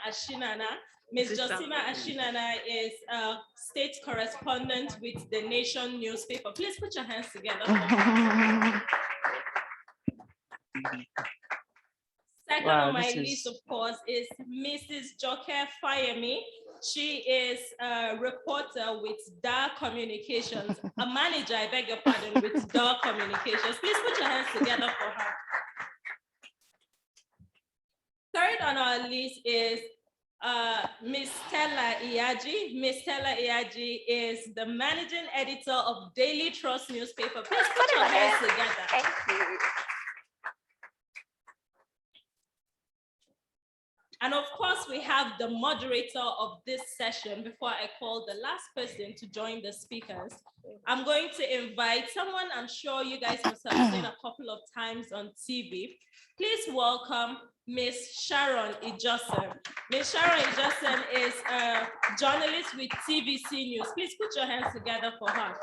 Asishana. Ms. Justina Asishana is a state correspondent with the Nation newspaper. Please put your hands together. Second on my list, of course, is Mrs. Fayemi. She is a reporter with Daar Communications, a manager, I beg your pardon, with Daar Communications. Please put your hands together for her. Third on our list is Ms. Stella Iyaji. Ms. Stella Iyaji is the managing editor of Daily Trust newspaper. Please put your hands together. Thank you. And of course, we have the moderator of this session. Before I call the last person to join the speakers, I'm going to invite someone I'm sure you guys must have seen a couple of times on TV. Please welcome Miss Sharon Ijase. Miss Sharon Ijase is a journalist with TVC News. Please put your hands together for her.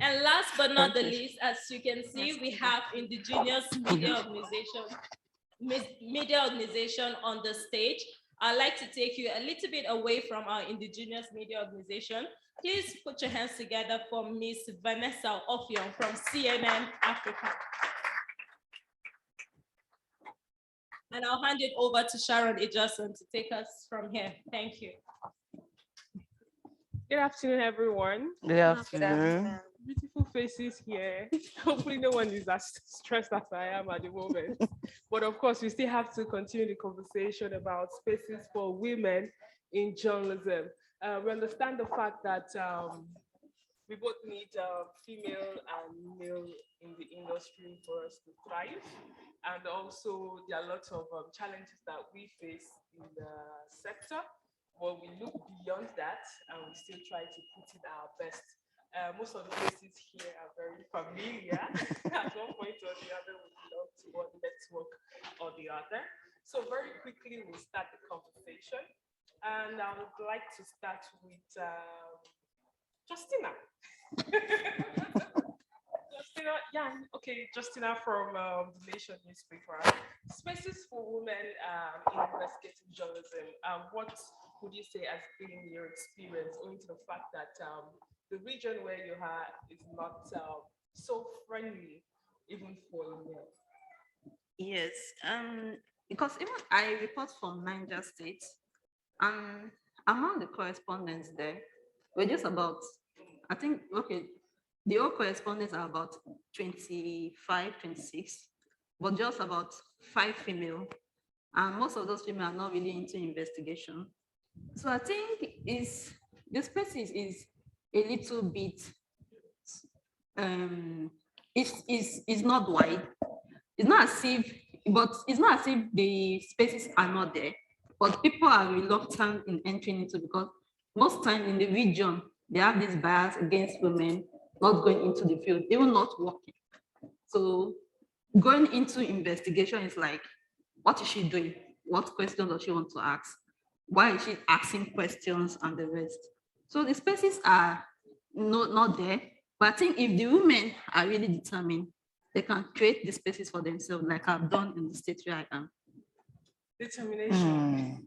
And last but not the least, as you can see, we have indigenous media organization on the stage. I'd like to take you a little bit away from our indigenous media organization. Please put your hands together for Miss Vanessa Offiong from CNN Africa. And I'll hand it over to Sharon Ijase to take us from here. Thank you. Good afternoon, everyone. Good afternoon. Beautiful faces here. Hopefully no one is as stressed as I am at the moment. But of course, we still have to continue the conversation about spaces for women in journalism. We understand the fact that we both need female and male in the industry for us to thrive. And also there are lots of challenges that we face in the sector. But we look beyond that and we still try to put in our best. Most of the places here are very familiar. At one point or the other, we belong to one network or the other. So very quickly, we'll start the conversation. And I would like to start with Justina. Justina, yeah, okay, Justina from the Nation newspaper. Spaces for women in investigative journalism. What would you say has been your experience, owing to the fact that the region where you are is not so friendly, even for women? Yes, because even I report from Niger State, and among the correspondents there, we're just about, I think, okay, the whole correspondents are about 25, 26, but just about 5 female, and most of those female are not really into investigation. So I think the space is a little bit, it's not wide. It's not as if the spaces are not there, but people are reluctant in entering into, because most time in the region, they have this bias against women not going into the field, even not working. So going into investigation is like, what is she doing? What questions does she want to ask? Why is she asking questions and the rest? So the spaces are not there, but I think if the women are really determined, they can create the spaces for themselves, like I've done in the state where I am. Determination.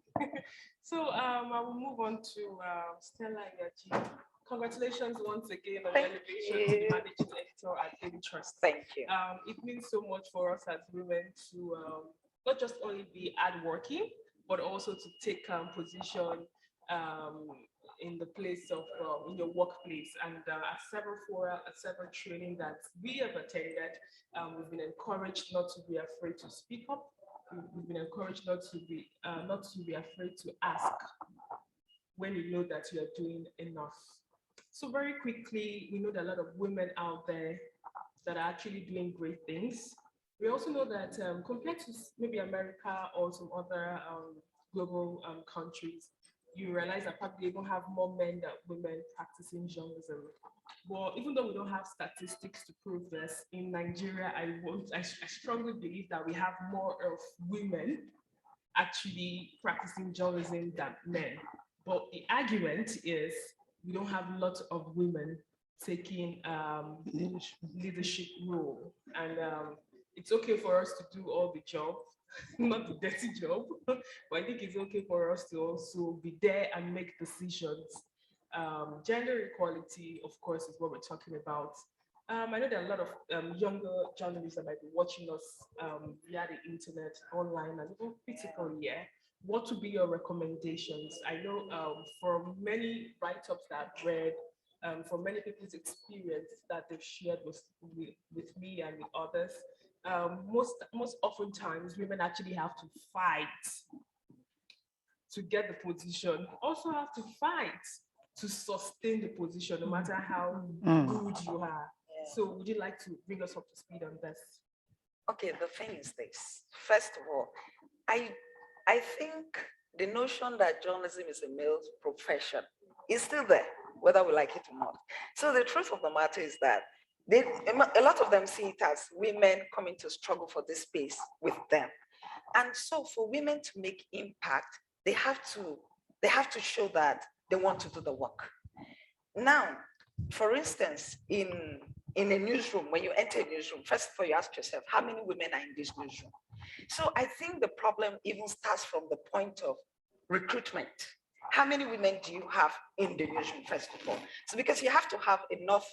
So I will move on to Stella Iyaji. Congratulations once again on the elevation to the managing editor at Daily Trust. Thank you. It means so much for us as women to not just only be hardworking, but also to take position in the place of in your workplace. And at several fora, at several training that we have attended, we've been encouraged not to be afraid to speak up. We've been encouraged not to be afraid to ask when you know that you are doing enough. So very quickly, we know that a lot of women out there that are actually doing great things. We also know that compared to maybe America or some other global countries, you realize that probably even have more men than women practicing journalism. Well, even though we don't have statistics to prove this, in Nigeria, I strongly believe that we have more of women actually practicing journalism than men. But the argument is we don't have lots of women taking leadership role. And it's okay for us to do all the job. not the dirty job, but I think it's okay for us to also be there and make decisions. Gender equality, of course, is what we're talking about. I know there are a lot of younger journalists that might be watching us via the internet, online, and even physically. Yeah, what would be your recommendations? I know from many write-ups that I've read, from many people's experience that they've shared with me and with others, most oftentimes women actually have to fight to get the position, also have to fight to sustain the position, no matter how good you are. So would you like to bring us up to speed on this? Okay, the thing is this. First of all, I think the notion that journalism is a male profession is still there, whether we like it or not. So the truth of the matter is that a lot of them see it as women coming to struggle for this space with them. And so for women to make impact, they have to show that they want to do the work. Now, for instance, in a newsroom, when you enter a newsroom, first of all, you ask yourself, how many women are in this newsroom? So I think the problem even starts from the point of recruitment. How many women do you have in the newsroom, first of all? So because you have to have enough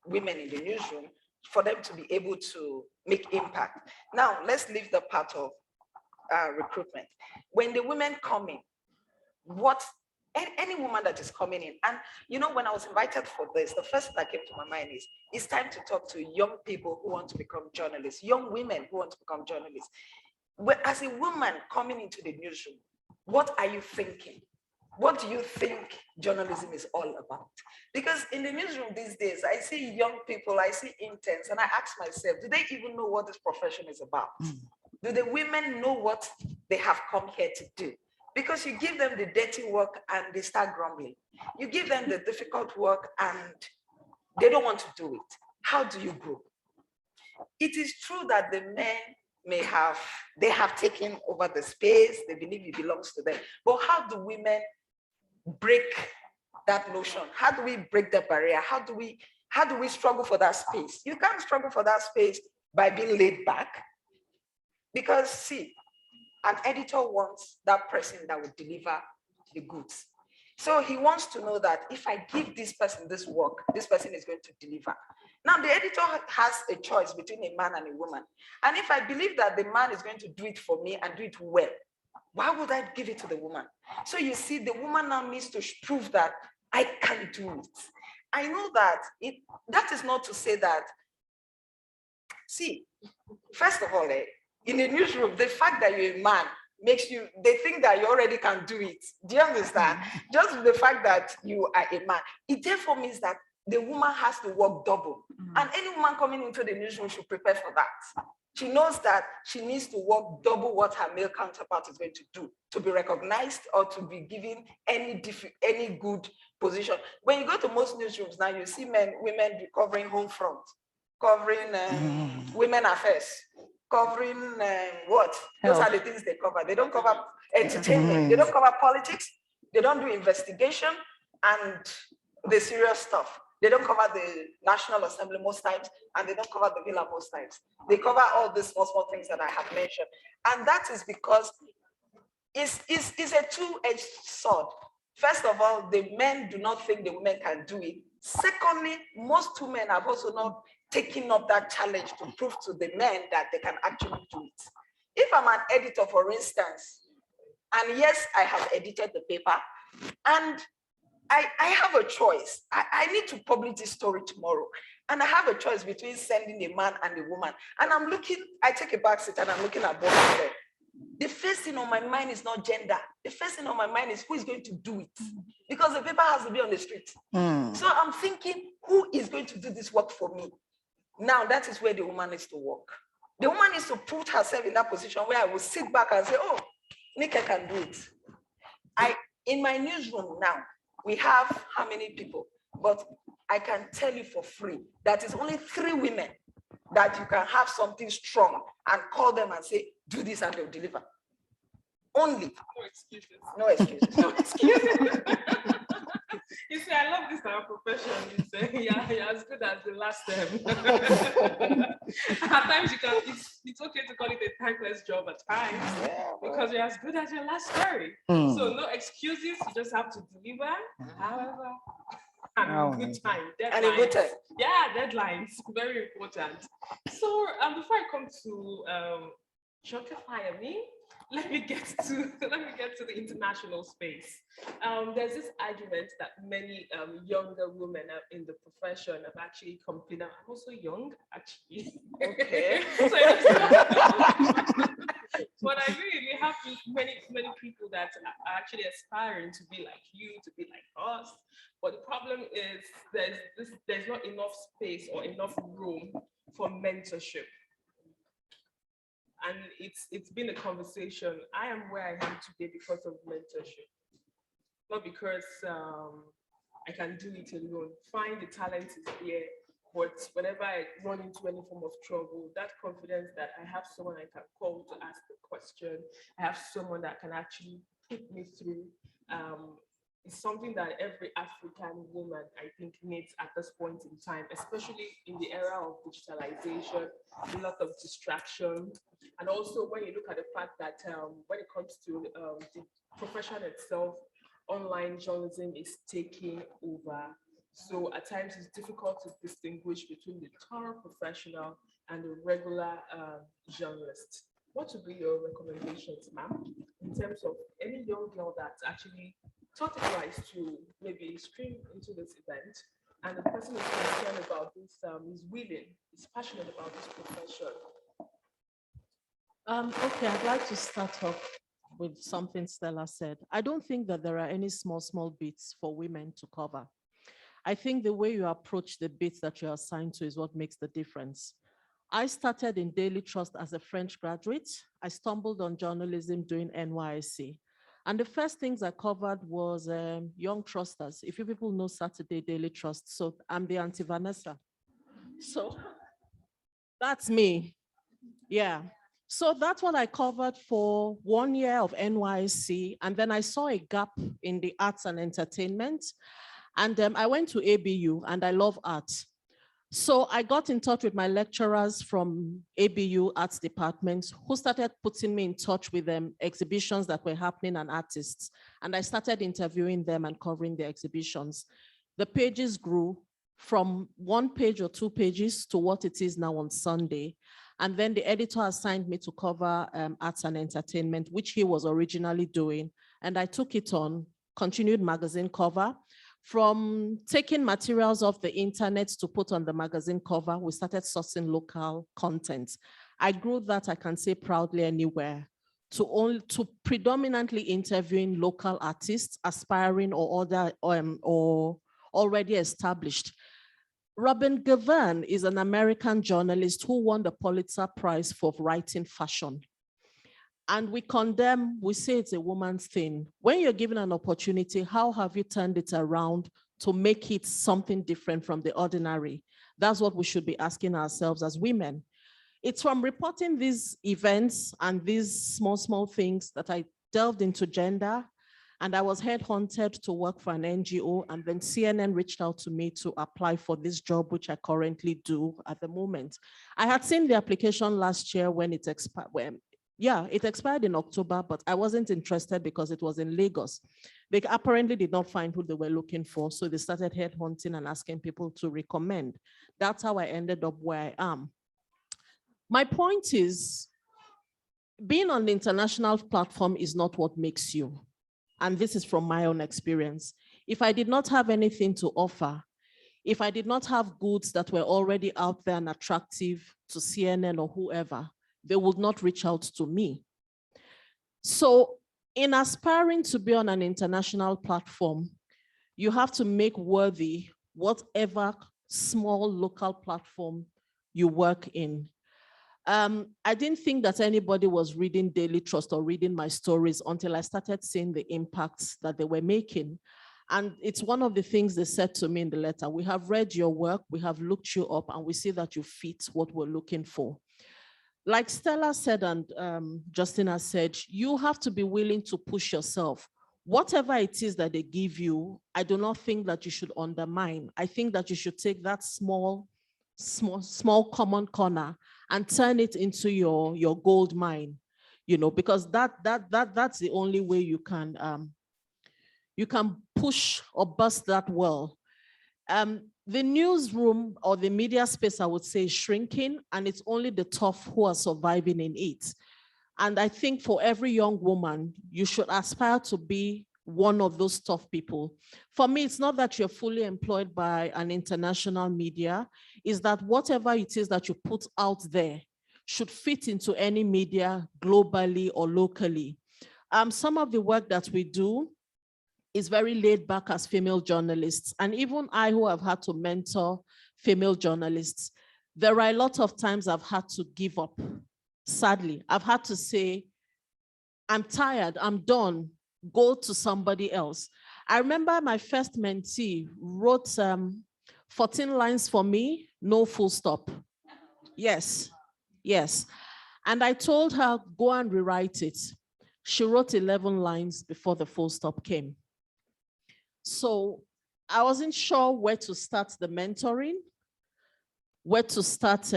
women in the newsroom for them to be able to make impact. Now, let's leave the part of recruitment. When the women come in, any woman that is coming in, and you know, when I was invited for this, the first thing that came to my mind is, it's time to talk to young people who want to become journalists, young women who want to become journalists. As a woman coming into the newsroom, what are you thinking? What do you think journalism is all about? Because in the newsroom these days, I see young people, I see interns, and I ask myself, do they even know what this profession is about? Do the women know what they have come here to do? Because you give them the dirty work and they start grumbling. You give them the difficult work and they don't want to do it. How do you grow? It is true that the men they have taken over the space, they believe it belongs to them. But how do women break that notion? How do we break the barrier? How do we struggle for that space? You can't struggle for that space by being laid back. Because see, an editor wants that person that will deliver the goods. So he wants to know that if I give this person this work, this person is going to deliver. Now the editor has a choice between a man and a woman. And if I believe that the man is going to do it for me and do it well, why would I give it to the woman? So you see, the woman now needs to prove that I can do it. I know that that is not to say that, see, first of all, in a newsroom, the fact that you're a man makes you, they think that you already can do it. Do you understand? Just the fact that you are a man, it therefore means that the woman has to work double. And any woman coming into the newsroom should prepare for that. She knows that she needs to work double what her male counterpart is going to do to be recognized or to be given any good position. When you go to most newsrooms now, you see women covering home front, covering women affairs, covering what? Those are the things they cover. They don't cover entertainment. They don't cover politics. They don't do investigation and the serious stuff. They don't cover the National Assembly most times, and they don't cover the villa most times. They cover all these small things that I have mentioned. And that is because it's a two-edged sword. First of all, the men do not think the women can do it. Secondly, most women have also not taken up that challenge to prove to the men that they can actually do it. If I'm an editor, for instance, and yes, I have edited the paper, and I have a choice. I need to publish this story tomorrow. And I have a choice between sending a man and a woman. And I take a back seat and I'm looking at both of them. The first thing on my mind is not gender. The first thing on my mind is who is going to do it. Because the paper has to be on the street. So I'm thinking, who is going to do this work for me? Now that is where the woman needs to work. The woman needs to put herself in that position where I will sit back and say, oh, Nika can do it. In my newsroom now, we have how many people? But I can tell you for free that it's only 3 women that you can have something strong and call them and say, do this and they'll deliver. Only. No excuses. No excuses. No excuses. You see, I love this our profession. You're as good as the last time. At times it's okay to call it a thankless job at times because you're as good as your last story. So no excuses, you just have to deliver. However, and a good time. Deadlines. And a good time. Yeah, deadlines, very important. So before I come to Dr. Fayemi, let me get to the international space. There's this argument that many younger women in the profession have actually complained. I'm also young, actually. Okay. But I mean, we have many people that are actually aspiring to be like you, to be like us. But the problem is there's not enough space or enough room for mentorship. And it's been a conversation. I am where I am today because of mentorship, not because I can do it alone. Fine, the talent is there, but whenever I run into any form of trouble, that confidence that I have someone I can call to ask the question, I have someone that can actually put me through, is something that every African woman, I think, needs at this point in time, especially in the era of digitalization, a lot of distraction. And also when you look at the fact that when it comes to the profession itself, online journalism is taking over. So at times it's difficult to distinguish between the thorough professional and the regular journalist. What would be your recommendations, ma'am, in terms of any young girl that's actually thought it wise to maybe stream into this event, and the person is concerned about this, is willing, is passionate about this profession? Okay, I'd like to start off with something Stella said. I don't think that there are any small bits for women to cover. I think the way you approach the bits that you're assigned to is what makes the difference. I started in Daily Trust as a French graduate. I stumbled on journalism doing NYSC. And the first things I covered was young trusters. If you people know Saturday Daily Trust, so I'm the Auntie Vanessa. So that's me. Yeah. So that's what I covered for 1 year of NYSC. And then I saw a gap in the arts and entertainment. And I went to ABU and I love art. So I got in touch with my lecturers from ABU Arts Department who started putting me in touch with exhibitions that were happening and artists. And I started interviewing them and covering the exhibitions. The pages grew from 1 page or 2 pages to what it is now on Sunday. And then the editor assigned me to cover arts and entertainment, which he was originally doing. And I took it on, continued magazine cover. From taking materials off the internet to put on the magazine cover, we started sourcing local content. I grew that, I can say proudly anywhere, to predominantly interviewing local artists, aspiring or already established. Robin Gavin is an American journalist who won the Pulitzer Prize for writing fashion. And we condemn, we say it's a woman's thing. When you're given an opportunity, how have you turned it around to make it something different from the ordinary? That's what we should be asking ourselves as women. It's from reporting these events and these small things that I delved into gender, and I was headhunted to work for an NGO, and then CNN reached out to me to apply for this job, which I currently do at the moment. I had seen the application last year when it expired. Yeah, it expired in October, but I wasn't interested because it was in Lagos. They apparently did not find who they were looking for, so they started headhunting and asking people to recommend. That's how I ended up where I am. My point is, being on the international platform is not what makes you. And this is from my own experience. If I did not have anything to offer, if I did not have goods that were already out there and attractive to CNN or whoever, they would not reach out to me. So in aspiring to be on an international platform, you have to make worthy whatever small local platform you work in. I didn't think that anybody was reading Daily Trust or reading my stories until I started seeing the impacts that they were making. And it's one of the things they said to me in the letter. We have read your work, we have looked you up, and we see that you fit what we're looking for. Like Stella said and Justina said, you have to be willing to push yourself. whatever it is that they give you, I do not think that you should undermine. I think that you should take that small common corner and turn it into your gold mine, because that's the only way you can push or bust that well. The newsroom or the media space, I would say, is shrinking, and it's only the tough who are surviving in it. And I think for every young woman, you should aspire to be one of those tough people. For me, it's not that you're fully employed by an international media, it's that whatever it is that you put out there should fit into any media globally or locally. Some of the work that we do is very laid back as female journalists. And even I, who have had to mentor female journalists, there are a lot of times I've had to give up. Sadly, I've had to say, I'm tired, I'm done, go to somebody else. I remember my first mentee wrote 14 lines for me, no full stop. Yes. And I told her, go and rewrite it. She wrote 11 lines before the full stop came. So I wasn't sure where to start the mentoring, where to start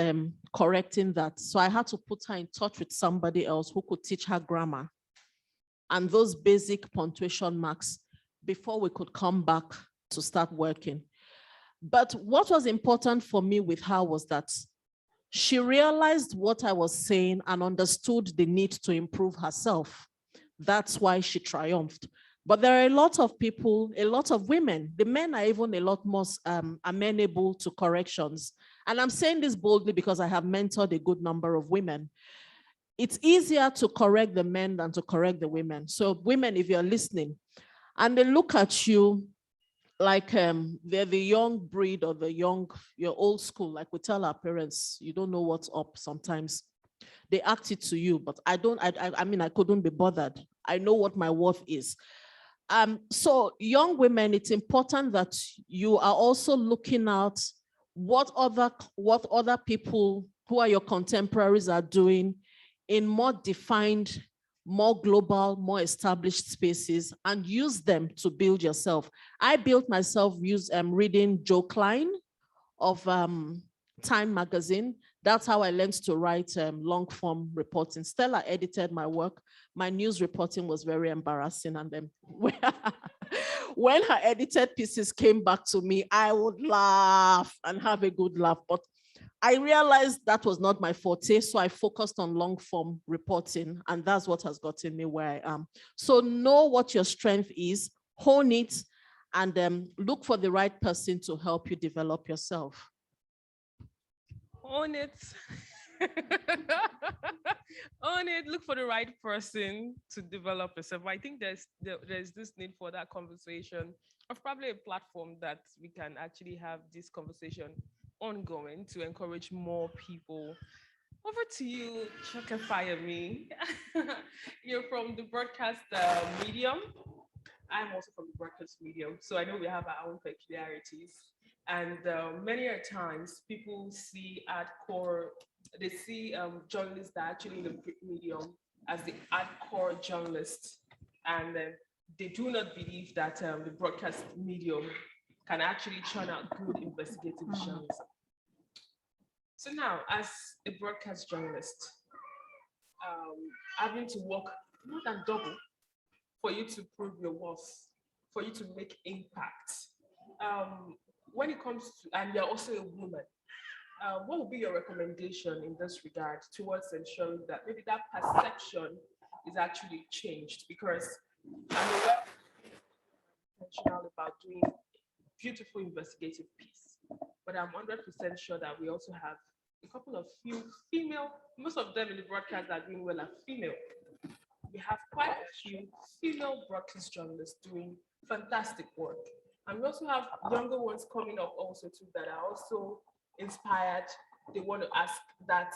correcting that. So I had to put her in touch with somebody else who could teach her grammar and those basic punctuation marks before we could come back to start working. But what was important for me with her was that she realized what I was saying and understood the need to improve herself. That's why she triumphed. But there are a lot of people, a lot of women, the men are even a lot more amenable to corrections. And I'm saying this boldly because I have mentored a good number of women. It's easier to correct the men than to correct the women. So women, if you're listening, and they look at you like they're the young breed or you're old school, like we tell our parents, you don't know what's up sometimes. They act it to you, but I mean, I couldn't be bothered. I know what my worth is. So young women, it's important that you are also looking at what other people who are your contemporaries are doing in more defined, more global, more established spaces, and use them to build yourself. I built myself reading Joe Klein of Time magazine. That's how I learned to write long form reporting. Stella edited my work. My news reporting was very embarrassing. And then when her edited pieces came back to me, I would laugh and have a good laugh. But I realized that was not my forte. So I focused on long form reporting. And that's what has gotten me where I am. So know what your strength is, hone it, and look for the right person to help you develop yourself. Own it. Own it. Look for the right person to develop yourself. I think there's this need for that conversation, of probably a platform that we can actually have this conversation ongoing to encourage more people. Over to you, Fayemi. You're from the broadcast medium. I'm also from the broadcast medium, so I know we have our own peculiarities. And many a times people see they see journalists that are actually in the print medium as the hardcore journalists. And they do not believe that the broadcast medium can actually churn out good investigative journalism. So now, as a broadcast journalist, having to work more than double for you to prove your worth, for you to make impact. When it comes to, and you're also a woman, what would be your recommendation in this regard towards ensuring that maybe that perception is actually changed? Because I'm aware intentional about doing beautiful investigative piece, but I'm 100% sure that we also have a couple of few female, most of them in the broadcast that are doing well are female. We have quite a few female broadcast journalists doing fantastic work. And we also have younger ones coming up also too that are also inspired. They want to ask that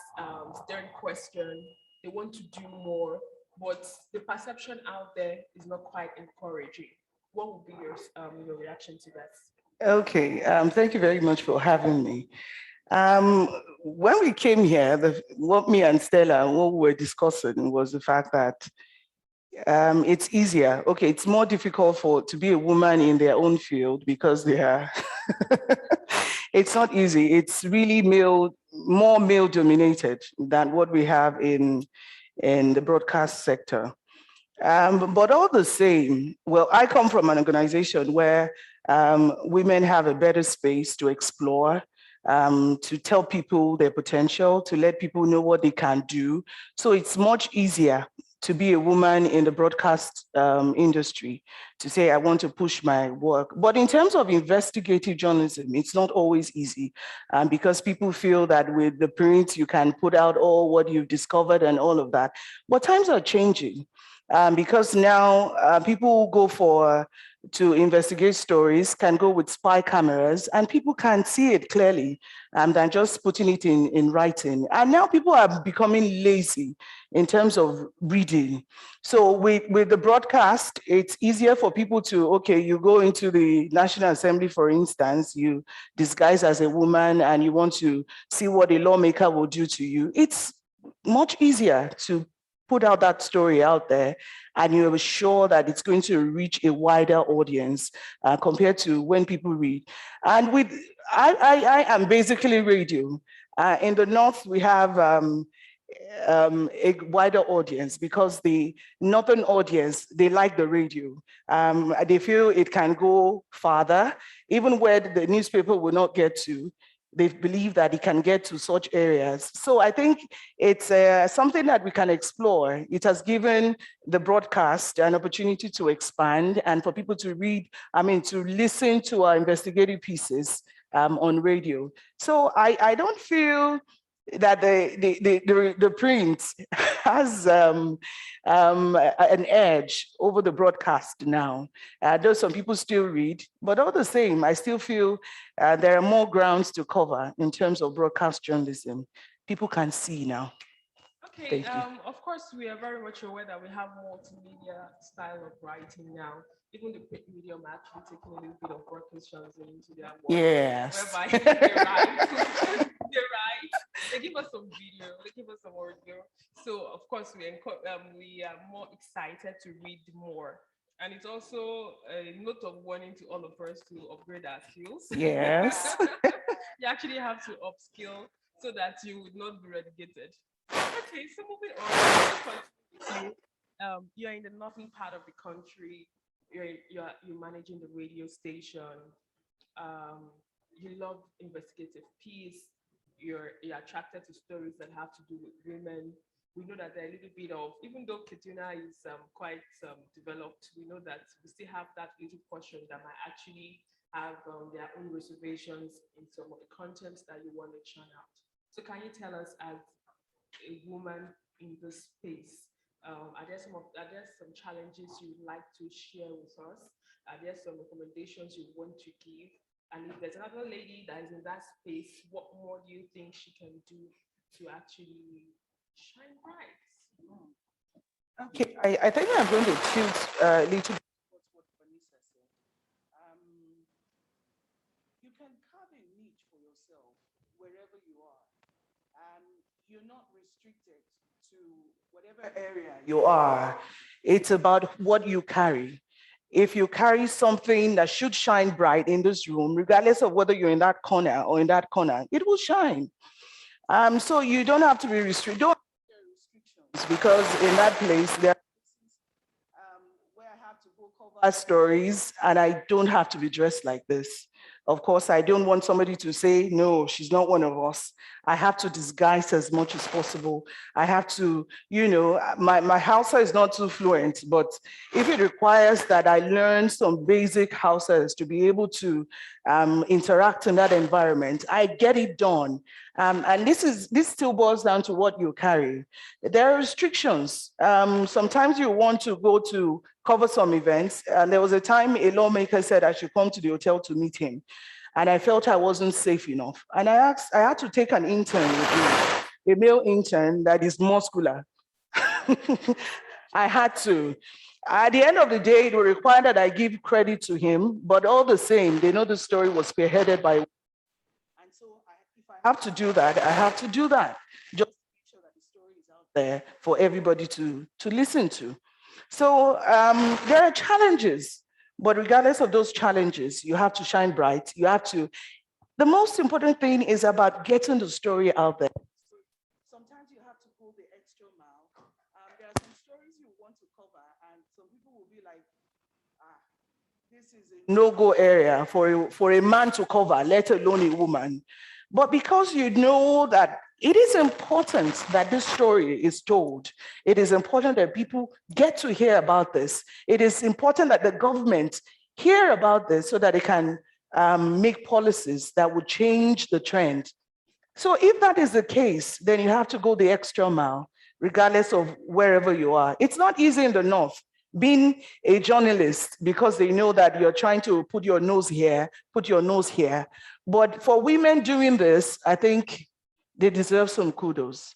staring question. They want to do more, but the perception out there is not quite encouraging. What would be your reaction to that? Okay, thank you very much for having me. When we came here, what me and Stella, what we were discussing was the fact that it's easier. Okay, it's more difficult to be a woman in their own field because they are, it's not easy. It's really more male dominated than what we have in the broadcast sector. But all the same, well, I come from an organization where women have a better space to explore, to tell people their potential, to let people know what they can do. So it's much easier to be a woman in the broadcast industry, to say, I want to push my work. But in terms of investigative journalism, it's not always easy because people feel that with the print, you can put out all what you've discovered and all of that. But times are changing. Because now people go to investigate stories, can go with spy cameras, and people can see it clearly than just putting it in writing. And now people are becoming lazy in terms of reading. So with the broadcast, it's easier for people to, okay, you go into the National Assembly, for instance, you disguise as a woman and you want to see what a lawmaker will do to you. It's much easier to put out that story out there, and you're sure that it's going to reach a wider audience compared to when people read. And I am basically radio. In the North, we have a wider audience because the Northern audience, they like the radio. They feel it can go farther, even where the newspaper will not get to. They believe that it can get to such areas. So I think it's something that we can explore. It has given the broadcast an opportunity to expand and for people to to listen to our investigative pieces on radio. So I don't feel that the print has an edge over the broadcast now. Though some people still read, but all the same, I still feel there are more grounds to cover in terms of broadcast journalism. People can see now. Okay, of course, we are very much aware that we have multimedia style of writing now. Even the print medium actually taking a little bit of broadcast journalism into their work. Yes. Whereby they write, they give us some video, they give us some audio. So of course we are more excited to read more. And it's also a note of warning to all of us to upgrade our skills. Yes. You actually have to upskill so that you would not be relegated. Okay, so moving on. You're in the northern part of the country. You're managing the radio station. You love investigative piece. You're attracted to stories that have to do with women. We know that there are a little bit of, even though Kaduna is quite developed, we know that we still have that little portion that might actually have their own reservations in some of the contents that you want to churn out. So can you tell us, as a woman in this space, are there some challenges you'd like to share with us? Are there some recommendations you want to give? And if there's another lady that is in that space, what more do you think she can do to actually shine bright? Okay, I think I'm going to tilt a little bit towards what Vanessa said. You can carve a niche for yourself wherever you are. You're not restricted to whatever area you are. It's about what you carry. If you carry something that should shine bright in this room, regardless of whether you're in that corner or in that corner, it will shine. So you don't have to be restricted. Don't have restrictions, because in that place, there are places where I have to go cover stories and I don't have to be dressed like this. Of course, I don't want somebody to say, no, she's not one of us. I have to disguise as much as possible. I have to, my Hausa is not too fluent, but if it requires that I learn some basic Hausas to be able to interact in that environment, I get it done. And this still boils down to what you carry. There are restrictions. Sometimes you want to go to cover some events. And there was a time a lawmaker said I should come to the hotel to meet him. And I felt I wasn't safe enough. And I had to take an intern with me, a male intern that is muscular. I had to. At the end of the day, it will require that I give credit to him, but all the same, they know the story was spearheaded by. And so if I have to do that, I have to do that. Just to make sure that the story is out there for everybody to listen to. So there are challenges, but regardless of those challenges, you have to shine bright. You have to, the most important thing is about getting the story out there. Sometimes you have to go the extra mile. There are some stories you want to cover, and some people will be like, this is a no-go area for a man to cover, let alone a woman. But because you know that it is important that this story is told, it is important that people get to hear about this. It is important that the government hear about this so that they can make policies that would change the trend. So if that is the case, then you have to go the extra mile, regardless of wherever you are. It's not easy in the North being a journalist because they know that you're trying to put your nose here, put your nose here. But for women doing this, I think they deserve some kudos.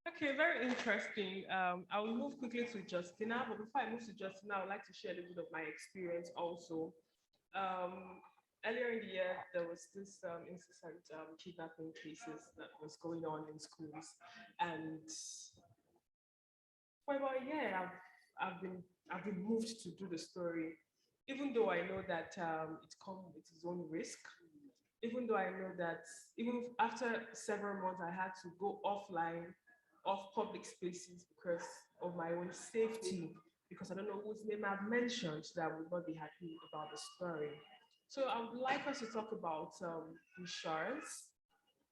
Okay, very interesting. I will move quickly to Justina, but before I move to Justina, I would like to share a little bit of my experience also. Earlier in the year, there was this incessant kidnapping cases that was going on in schools, and for about a year, I've been moved to do the story, even though I know that it comes with its own risk. Even though I know that even after several months, I had to go offline, off public spaces because of my own safety, because I don't know whose name I've mentioned that would not be happy about the story. So I would like us to talk about insurance,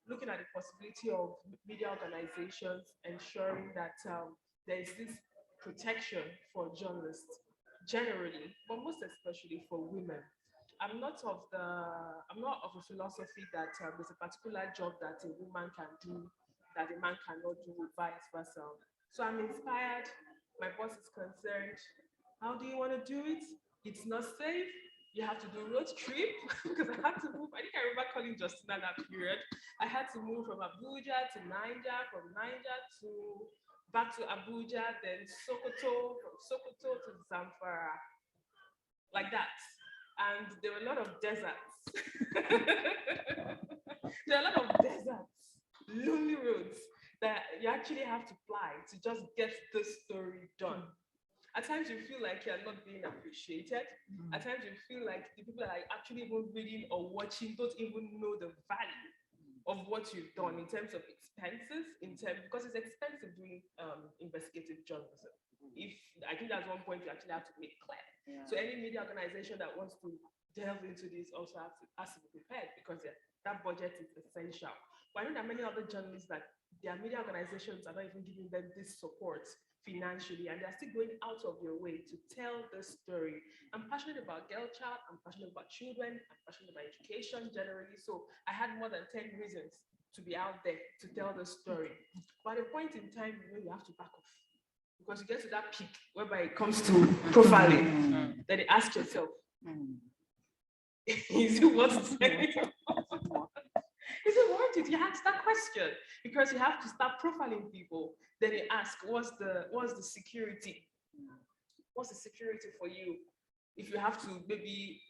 looking at the possibility of media organizations ensuring that there is this protection for journalists generally, but most especially for women. I'm not of a philosophy that there's a particular job that a woman can do that a man cannot do, vice versa. So I'm inspired. My boss is concerned. How do you want to do it? It's not safe. You have to do road trip because I had to move. I think I remember calling Justina that period. I had to move from Abuja to Niger, from Niger to back to Abuja, then Sokoto, from Sokoto to Zamfara, like that. And there were a lot of deserts. There are a lot of deserts, lonely roads that you actually have to fly to just get this story done. At times you feel like you're not being appreciated. At times you feel like the people that are actually even reading or watching don't even know the value of what you've done in terms of expenses, because it's expensive doing investigative journalism. If I think that's one point you actually have to make clear. Yeah. So any media organization that wants to delve into this also has to be prepared, because that budget is essential. But I know there are many other journalists that their media organizations are not even giving them this support financially, and they're still going out of their way to tell the story. I'm passionate about girl child, I'm passionate about children, I'm passionate about education generally. So I had more than 10 reasons to be out there to tell the story. But at a point in time, you have to back off, because you get to that peak whereby it comes to profiling, then you ask yourself, is it worth it? Is it worth it? You ask that question because you have to start profiling people. Then you ask, what's the security? What's the security for you if you have to maybe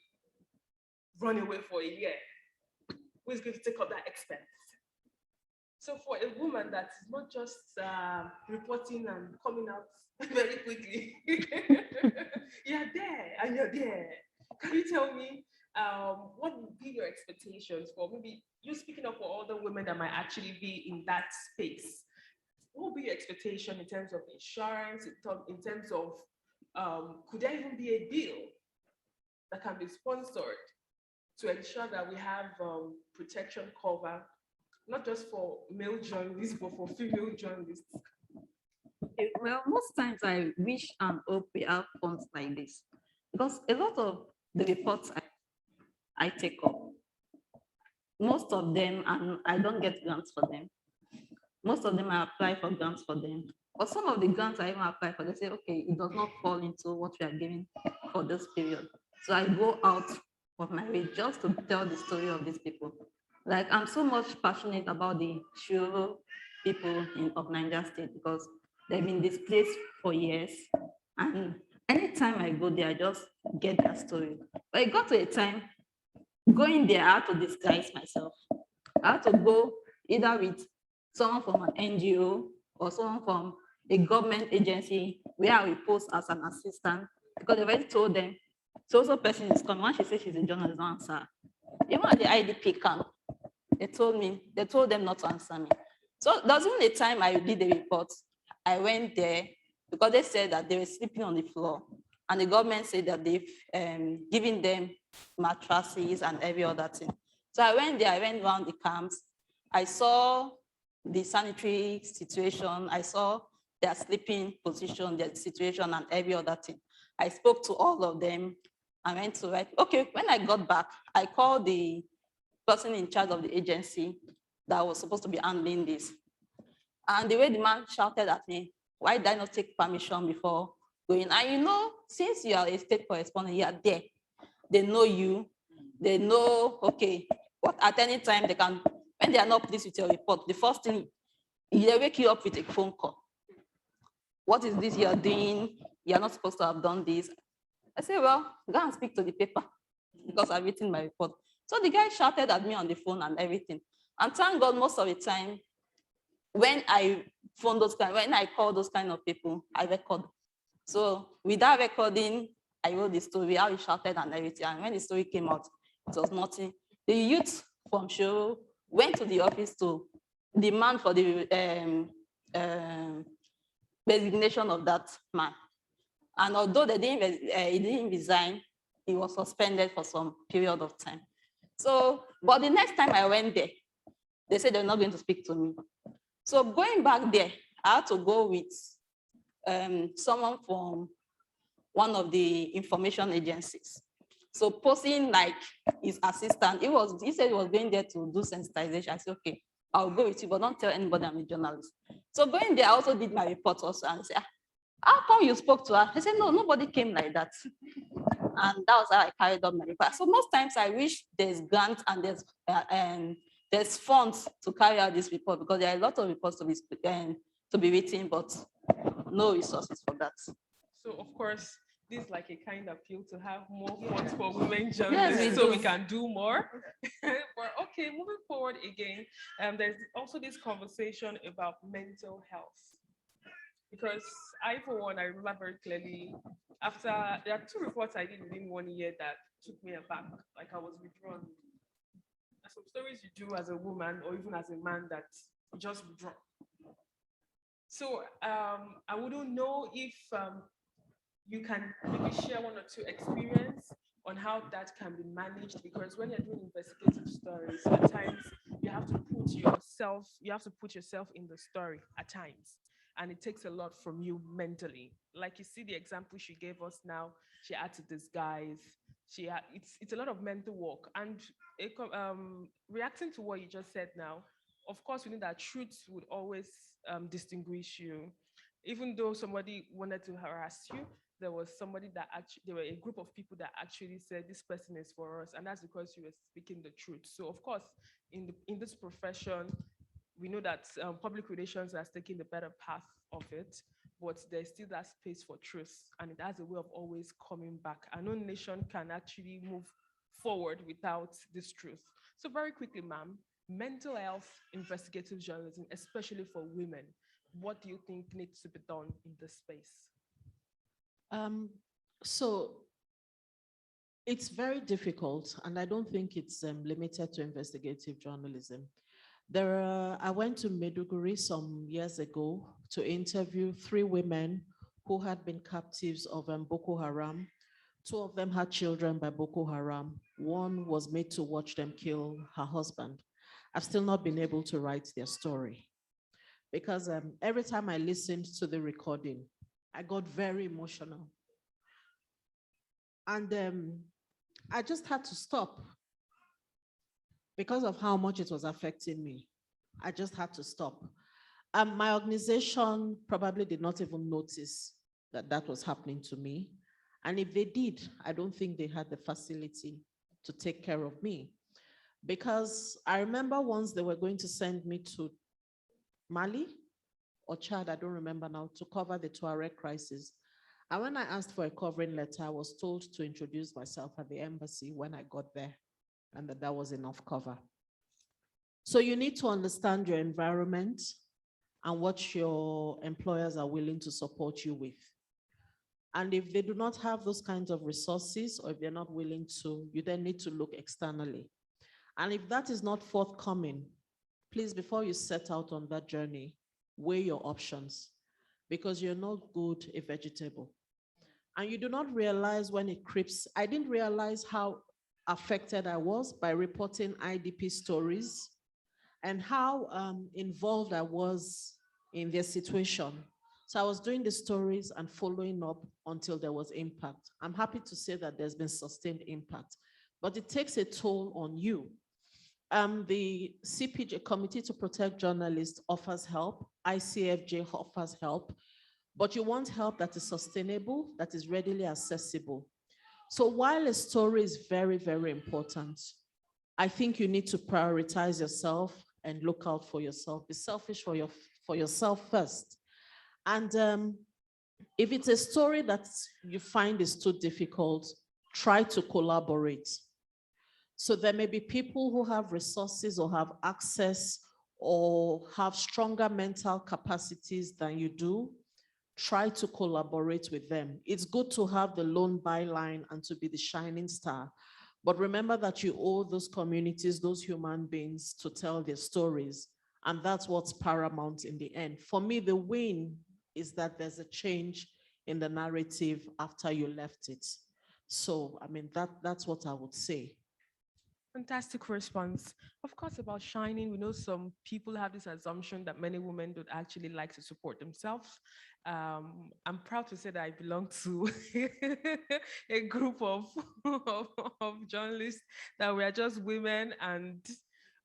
run away for a year? Who is going to take up that expense? So for a woman that is not just reporting and coming out very quickly, you're there and you're there. Can you tell me what would be your expectations for maybe you speaking up for other women that might actually be in that space? What would be your expectation in terms of insurance, in terms of could there even be a bill that can be sponsored to ensure that we have protection cover, not just for male journalists, but for female journalists? Well, most times I wish and hope we have funds like this, because a lot of the reports I take up, most of them, and I don't get grants for them. Most of them I apply for grants for them. But some of the grants I even apply for, they say, okay, it does not fall into what we are giving for this period. So I go out of my way just to tell the story of these people. Like, I'm so much passionate about the Shiro people of Niger State, because they've been displaced for years. And anytime I go there, I just get their story. But it got to a time, going there, I had to disguise myself. I had to go either with someone from an NGO or someone from a government agency where I will post as an assistant because they already told them, so person is coming. Once she said she's a journalist, don't answer. Even at the IDP camp, they told them not to answer me. So there was even a time I did the report. I went there because they said that they were sleeping on the floor, and the government said that they've given them mattresses and every other thing. So I went there, I went around the camps. I saw the sanitary situation. I saw their sleeping position, their situation, and every other thing. I spoke to all of them. I went to write. Okay, when I got back, I called the person in charge of the agency that was supposed to be handling this. And the way the man shouted at me, why did I not take permission before going? And you know, since you are a state correspondent, you are there. They know you. They know, okay, what at any time they can, when they are not pleased with your report, the first thing, they wake you up with a phone call. What is this you are doing? You are not supposed to have done this. I say, well, go and speak to the paper because I've written my report. So the guy shouted at me on the phone and everything. And thank God, most of the time, when I phone when I call those kind of people, I record. So with that recording, I wrote the story, how he shouted and everything. And when the story came out, it was nothing. The youth from Show went to the office to demand for the resignation of that man. And although he didn't resign, he was suspended for some period of time. So, but the next time I went there, they said they're not going to speak to me. So going back there, I had to go with someone from one of the information agencies. So posting like his assistant, he said he was going there to do sensitization. I said, okay, I'll go with you, but don't tell anybody I'm a journalist. So going there, I also did my report also and said, how come you spoke to her? I said, no, nobody came like that. And that was how I carried on my report. So most times I wish there's grants and there's funds to carry out this report because there are a lot of reports to be written, but no resources for that. So of course, this is like a kind of appeal to have more funds for women journalists so we can do more. But okay, moving forward again, there's also this conversation about mental health. Because I, for one, I remember very clearly after, there are 2 reports I did within 1 year that took me aback, like I was withdrawn. There's some stories you do as a woman or even as a man that you just withdraw. So I wouldn't know if you can maybe share 1 or 2 experience on how that can be managed, because when you're doing investigative stories, at times you have to put yourself in the story at times. And it takes a lot from you mentally. Like you see the example she gave us now, she had to disguise. It's a lot of mental work. And reacting to what you just said now, of course, we know that truth would always distinguish you. Even though somebody wanted to harass you, there was there were a group of people that actually said this person is for us, and that's because you were speaking the truth. So of course, in this profession, we know that public relations has taken the better path of it, but there's still that space for truth, and it has a way of always coming back. And no nation can actually move forward without this truth. So very quickly, ma'am, mental health investigative journalism, especially for women, what do you think needs to be done in this space? So it's very difficult, and I don't think it's limited to investigative journalism. I went to Maiduguri some years ago to interview 3 women who had been captives of Boko Haram. 2 of them had children by Boko Haram. 1 was made to watch them kill her husband. I've still not been able to write their story because every time I listened to the recording, I got very emotional. And I just had to stop because of how much it was affecting me. I just had to stop. My organization probably did not even notice that was happening to me. And if they did, I don't think they had the facility to take care of me. Because I remember once they were going to send me to Mali or Chad, I don't remember now, to cover the Tuareg crisis. And when I asked for a covering letter, I was told to introduce myself at the embassy when I got there, and that was enough cover. So you need to understand your environment. and what your employers are willing to support you with. And if they do not have those kinds of resources, or if they're not willing to, you then need to look externally. And if that is not forthcoming, please, before you set out on that journey, weigh your options, because you're not good a vegetable. And you do not realize when it creeps. I didn't realize how affected I was by reporting IDP stories and how involved I was in their situation. So I was doing the stories and following up until there was impact. I'm happy to say that there's been sustained impact, but it takes a toll on you. The CPJ, Committee to Protect Journalists, offers help. ICFJ offers help, but you want help that is sustainable, that is readily accessible. So while a story is very, very important, I think you need to prioritize yourself and look out for yourself. Be selfish for yourself first. And if it's a story that you find is too difficult, try to collaborate. So there may be people who have resources or have access or have stronger mental capacities than you do. Try to collaborate with them. It's good to have the lone byline and to be the shining star. But remember that you owe those communities, those human beings, to tell their stories. And that's what's paramount in the end. For me, the win is that there's a change in the narrative after you left it. So, I mean, that's what I would say. Fantastic response. Of course, about shining, we know some people have this assumption that many women don't actually like to support themselves. I'm proud to say that I belong to a group of journalists that we are just women, and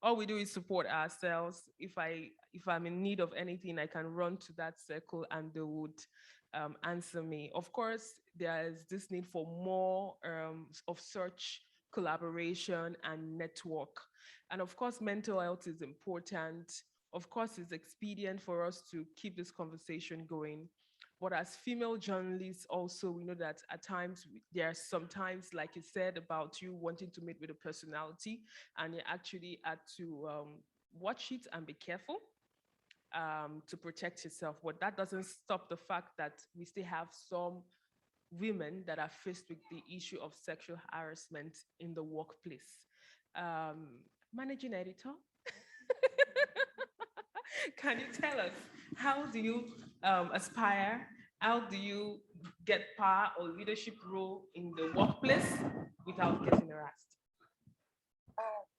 all we do is support ourselves. If I'm in need of anything, I can run to that circle and they would answer me. Of course, there's this need for more of such collaboration and network. And of course, mental health is important. Of course, it's expedient for us to keep this conversation going. But as female journalists also, we know that at times, there are sometimes, like you said, about you wanting to meet with a personality, and you actually had to watch it and be careful to protect yourself. But that doesn't stop the fact that we still have some women that are faced with the issue of sexual harassment in the workplace. Managing editor, can you tell us, how do you aspire? How do you get power or leadership role in the workplace without getting harassed?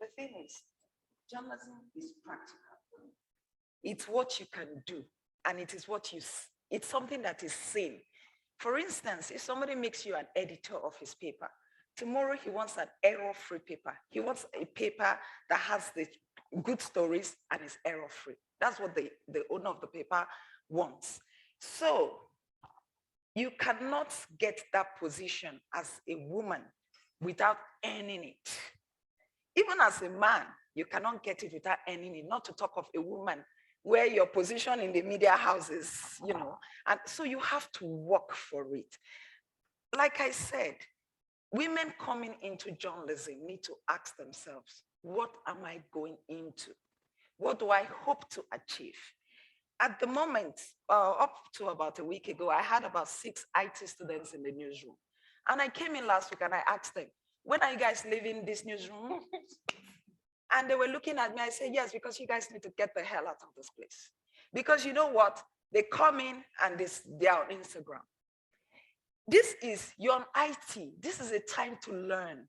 The thing is, journalism is practical. It's what you can do, and it is it's something that is seen. For instance, if somebody makes you an editor of his paper, tomorrow he wants an error-free paper. He wants a paper that has the good stories and is error-free. That's what the owner of the paper wants. So you cannot get that position as a woman without earning it. Even as a man, you cannot get it without earning it, not to talk of a woman where your position in the media houses, and so you have to work for it. Like I said, women coming into journalism need to ask themselves, what am I going into? What do I hope to achieve? At the moment, up to about a week ago, I had about 6 IT students in the newsroom. And I came in last week and I asked them, when are you guys leaving this newsroom? And they were looking at me. I said, yes, because you guys need to get the hell out of this place. Because you know what? They come in and they're on Instagram. You're on IT. This is a time to learn.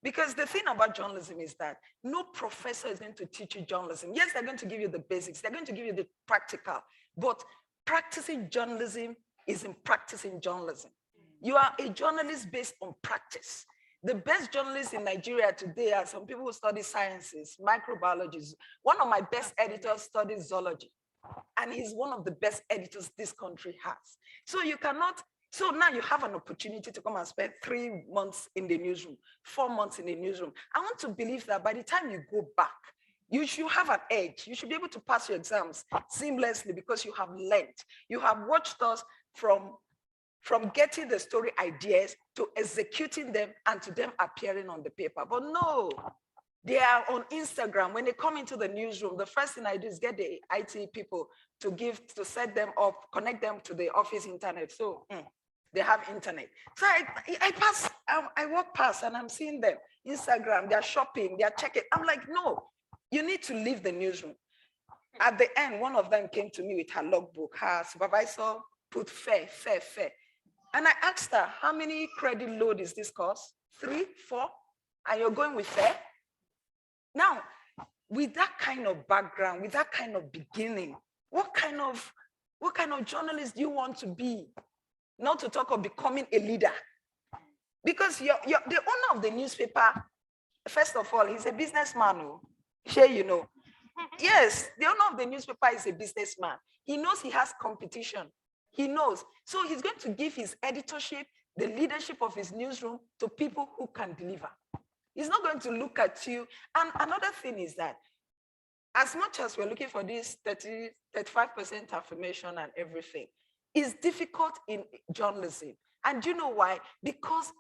Because the thing about journalism is that no professor is going to teach you journalism. Yes, they're going to give you the basics. They're going to give you the practical. But practicing journalism is in practicing journalism. You are a journalist based on practice. The best journalists in Nigeria today are some people who study sciences, microbiology. One of my best editors studies zoology, and he's one of the best editors this country has. So so now you have an opportunity to come and spend 3 months in the newsroom, 4 months in the newsroom. I want to believe that by the time you go back, you should have an edge. You should be able to pass your exams seamlessly because you have learned. You have watched us from getting the story ideas to executing them and to them appearing on the paper. But no, They are on Instagram. When they come into the newsroom, the first thing I do is get the IT people to set them up, connect them to the office internet. So they have internet. So I walk past and I'm seeing them. Instagram, they're shopping, they're checking. I'm like, no, you need to leave the newsroom. At the end, one of them came to me with her logbook. Her supervisor put fair. And I asked her, how many credit load is this course? 3, 4? And you're going with fair? Now, with that kind of background, with that kind of beginning, what kind of journalist do you want to be? Not to talk of becoming a leader. Because the owner of the newspaper, first of all, he's a businessman. Sure, you know. Yes, the owner of the newspaper is a businessman. He knows he has competition. He knows. So he's going to give his editorship, the leadership of his newsroom to people who can deliver. He's not going to look at you. And another thing is that as much as we're looking for this 35% affirmation and everything, it's difficult in journalism. And do you know why? Because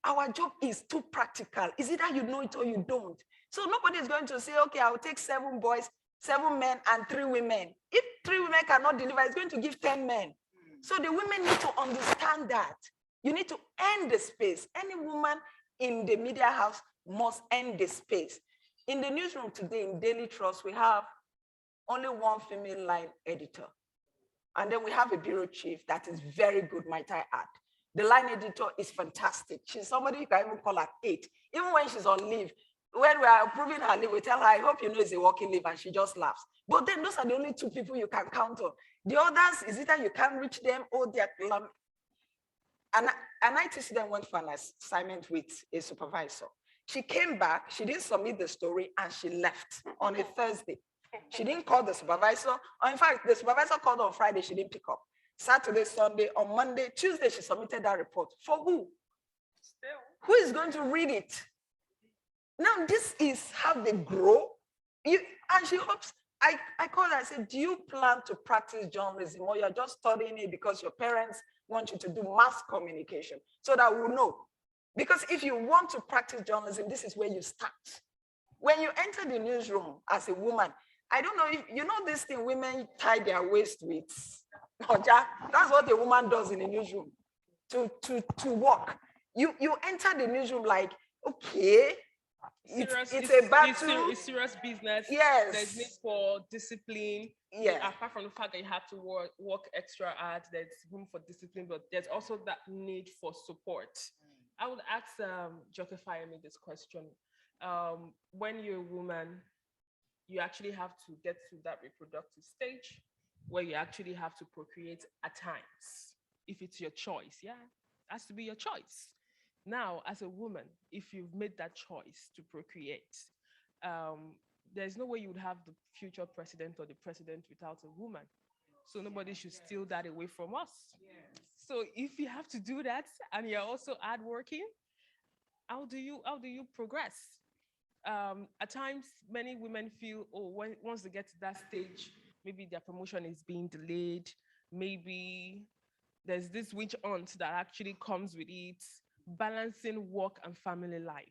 our job is too practical. It's either you know it or you don't. So nobody is going to say, okay, I'll take 7 boys, 7 men, and 3 women. If 3 women cannot deliver, it's going to give 10 men. So the women need to understand that. You need to earn the space. Any woman in the media house must earn the space. In the newsroom today, in Daily Trust, we have only 1 female line editor. And then we have a bureau chief that is very good, might I add. The line editor is fantastic. She's somebody you can even call at 8. Even when she's on leave, when we are approving her leave, we tell her, I hope you know it's a working leave, and she just laughs. But then those are the only 2 people you can count on. The others, is either you can't reach them or they're... And IT student went for an assignment with a supervisor. She came back, she didn't submit the story, and she left on a Thursday. She didn't call the supervisor. Or in fact, the supervisor called on Friday, she didn't pick up. Saturday, Sunday, on Monday, Tuesday, she submitted that report. For who? Still. Who is going to read it? Now, this is how they grow. And she hopes, I called her, I said, do you plan to practice journalism, or you're just studying it because your parents want you to do mass communication? So that we'll know. Because if you want to practice journalism, this is where you start. When you enter the newsroom as a woman, I don't know if you know this thing women tie their waist with. That's what a woman does in the newsroom to work. You enter the newsroom like, okay, it's a battle. It's serious business. Yes. There's need for discipline. Yeah. Apart from the fact that you have to work extra hard, there's room for discipline, but there's also that need for support. I would ask Fayemi this question. When you're a woman, you actually have to get to that reproductive stage where you actually have to procreate at times. If it's your choice, it has to be your choice. Now, as a woman, if you've made that choice to procreate, there's no way you would have the future president or the president without a woman. So nobody should steal that away from us. Yes. So if you have to do that and you're also hardworking, how do you progress? At times, many women feel, once they get to that stage, maybe their promotion is being delayed. Maybe there's this witch hunt that actually comes with it, balancing work and family life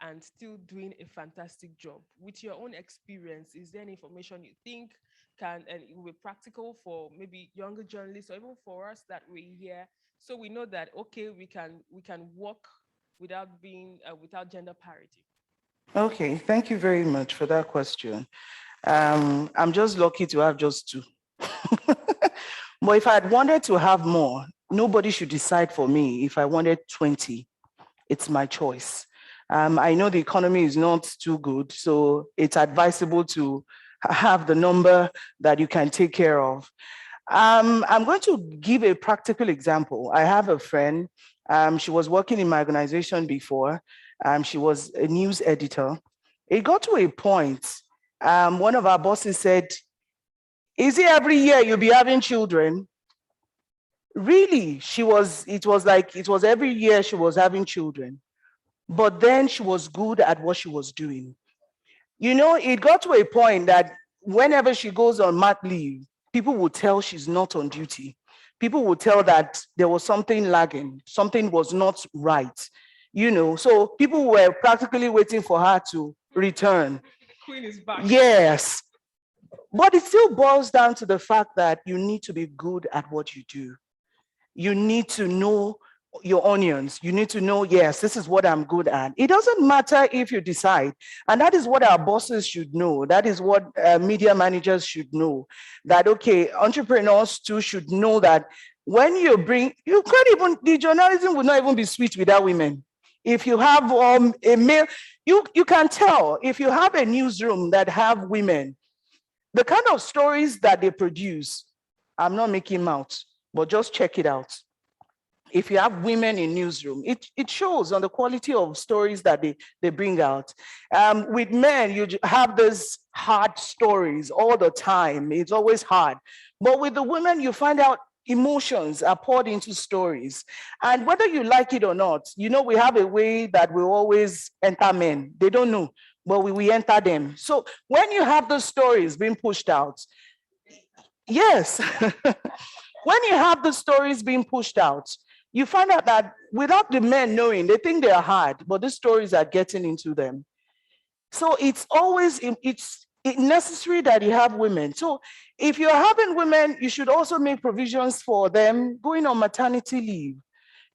and still doing a fantastic job. With your own experience, is there any information you think and it will be practical for maybe younger journalists or even for us that we're here, so we know that, okay, we can work without gender parity? Okay, thank you very much for that question. I'm just lucky to have just 2. But if I had wanted to have more, nobody should decide for me. If I wanted 20, it's my choice. I know the economy is not too good, so it's advisable to have the number that you can take care of. I'm going to give a practical example. I have a friend, she was working in my organization before. She was a news editor. It got to a point, one of our bosses said, is it every year you'll be having children? Really, it was every year she was having children. But then she was good at what she was doing. You know, it got to a point that whenever she goes on mat leave, people would tell she's not on duty. People would tell that there was something lagging, something was not right. You know, so people were practically waiting for her to return. Queen is back. Yes. But it still boils down to the fact that you need to be good at what you do. You need to know your onions. You need to know, yes, this is what I'm good at. It doesn't matter if you decide. And that is what our bosses should know. That is what media managers should know. That, okay, entrepreneurs too should know that when you can't even, the journalism would not even be sweet without women. If you have a male, you can tell if you have a newsroom that have women, the kind of stories that they produce, I'm not making mouth, but just check it out. If you have women in newsroom, it shows on the quality of stories that they bring out. With men, you have these hard stories all the time. It's always hard. But with the women, you find out emotions are poured into stories. And whether you like it or not, we have a way that we always enter men. They don't know, but we enter them. So when you have those stories being pushed out, yes, when you have the stories being pushed out, you find out that without the men knowing, they think they are hard, but the stories are getting into them. So it's always, it's necessary that you have women. So if you're having women, you should also make provisions for them going on maternity leave.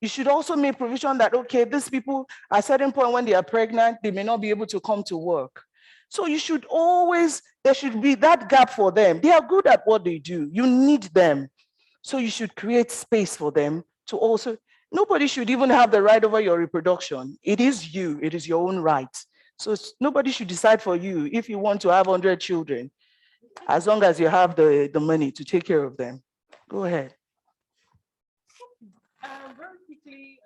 You should also make provision that, okay, these people, at a certain point when they are pregnant, they may not be able to come to work. So you should always, there should be that gap for them. They are good at what they do. You need them. So you should create space for them to also, nobody should even have the right over your reproduction. It is you, it is your own right. So nobody should decide for you if you want to have 100 children, as long as you have the money to take care of them. Go ahead. Very quickly,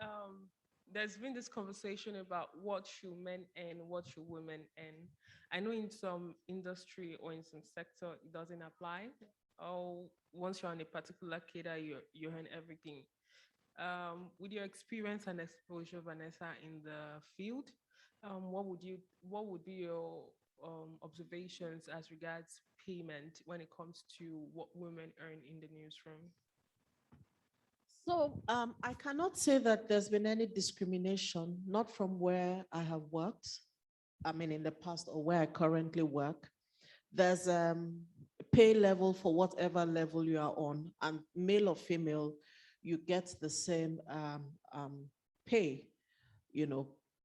there's been this conversation about what should men earn, what should women earn. I know in some industry or in some sector, it doesn't apply. Or once you're on a particular cadre, you earn everything. With your experience and exposure, Vanessa, in the field, what would be your observations as regards payment when it comes to what women earn in the newsroom? So I cannot say that there's been any discrimination, not from where I have worked, I mean in the past or where I currently work. There's a pay level for whatever level you are on, and male or female, you get the same pay,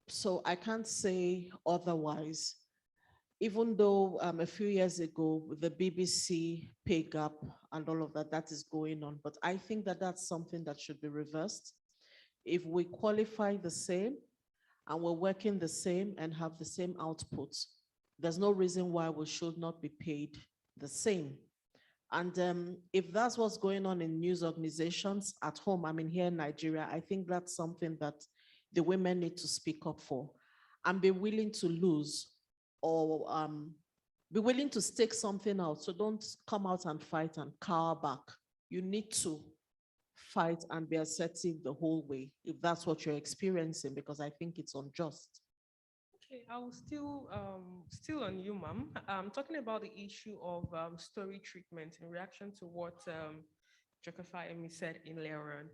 So I can't say otherwise. Even though a few years ago, the BBC pay gap and all of that is going on. But I think that that's something that should be reversed. If we qualify the same and we're working the same and have the same outputs, there's no reason why we should not be paid the same. And if that's what's going on in news organizations at home, I mean, here in Nigeria, I think that's something that the women need to speak up for and be willing to lose, or be willing to stake something out. So don't come out and fight and cower back. You need to fight and be assertive the whole way, if that's what you're experiencing, because I think it's unjust. Okay, I will still on you, ma'am. I'm talking about the issue of story treatment in reaction to what Fayemi said in earlier on.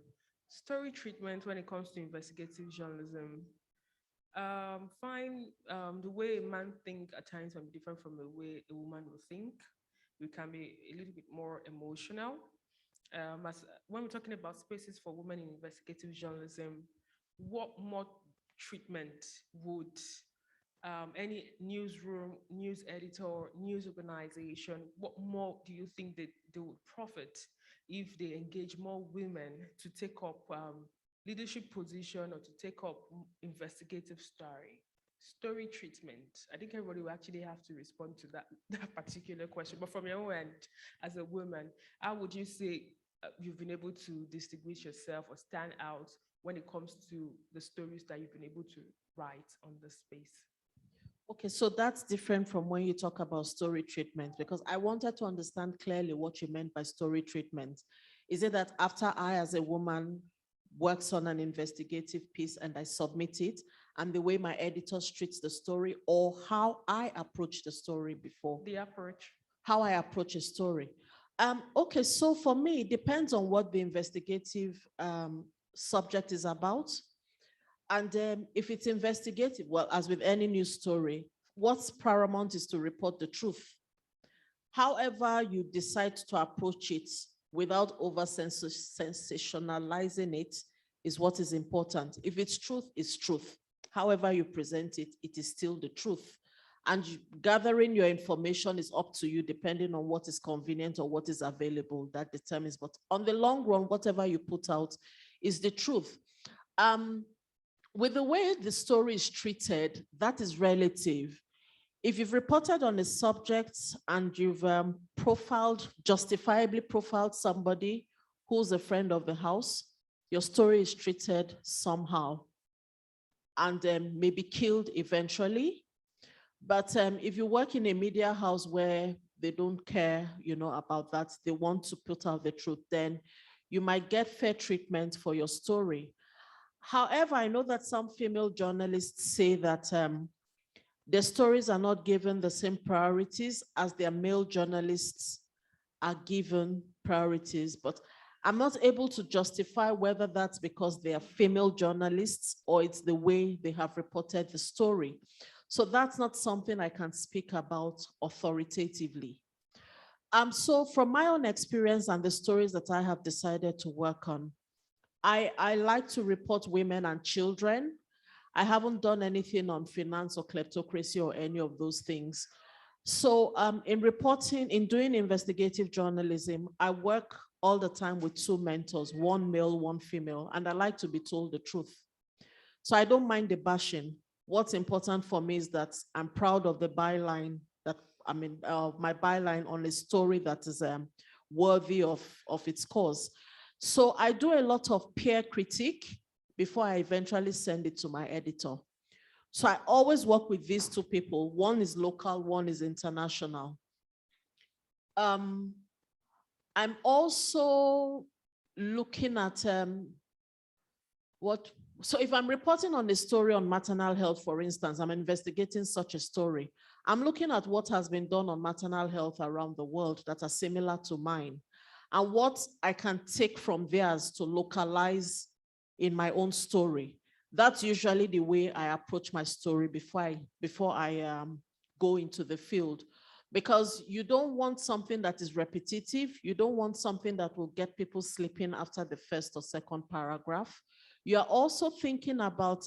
Story treatment when it comes to investigative journalism. The way a man think at times can be different from the way a woman will think. We can be a little bit more emotional. When we're talking about spaces for women in investigative journalism, what more treatment would any newsroom, news editor, news organization, what more do you think that they would profit if they engage more women to take up leadership position or to take up investigative story treatment? I think everybody will actually have to respond to that particular question. But from your own end, as a woman, how would you say you've been able to distinguish yourself or stand out when it comes to the stories that you've been able to write on the space? Okay, so that's different from when you talk about story treatment, because I wanted to understand clearly what you meant by story treatment. Is it that after I, as a woman, works on an investigative piece and I submit it, and the way my editor treats the story, or how I approach the story before? The approach. How I approach a story. Okay, so for me, it depends on what the investigative subject is about. And if it's investigative, well, as with any news story, what's paramount is to report the truth. However you decide to approach it without over sensationalizing it is what is important. If it's truth, it's truth. However you present it, it is still the truth. And gathering your information is up to you depending on what is convenient or what is available. That determines, but on the long run, whatever you put out is the truth. With the way the story is treated, that is relative. If you've reported on a subject and you've justifiably profiled somebody who's a friend of the house, your story is treated somehow and maybe killed eventually. But if you work in a media house where they don't care, about that, they want to put out the truth, then you might get fair treatment for your story. However, I know that some female journalists say that their stories are not given the same priorities as their male journalists are given priorities, but I'm not able to justify whether that's because they are female journalists or it's the way they have reported the story. So that's not something I can speak about authoritatively. So from my own experience and the stories that I have decided to work on, I like to report women and children. I haven't done anything on finance or kleptocracy or any of those things. So in doing investigative journalism, I work all the time with two mentors, one male, one female, and I like to be told the truth. So I don't mind the bashing. What's important for me is that I'm proud of the byline my byline on a story that is worthy of its cause. So I do a lot of peer critique before I eventually send it to my editor. So I always work with these two people. One is local, one is international. I'm also looking at so if I'm reporting on a story on maternal health, for instance, I'm investigating such a story. I'm looking at what has been done on maternal health around the world that are similar to mine, and what I can take from theirs to localize in my own story. That's usually the way I approach my story before I go into the field, because you don't want something that is repetitive. You don't want something that will get people sleeping after the first or second paragraph. You're also thinking about,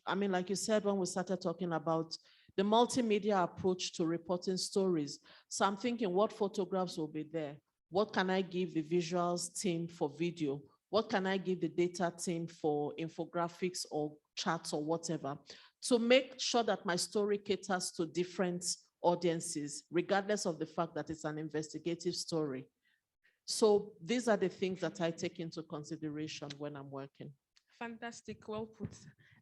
like you said, when we started talking about the multimedia approach to reporting stories. So I'm thinking, what photographs will be there? What can I give the visuals team for video? What can I give the data team for infographics or charts or whatever, to make sure that my story caters to different audiences, regardless of the fact that it's an investigative story. So these are the things that I take into consideration when I'm working. Fantastic, well put.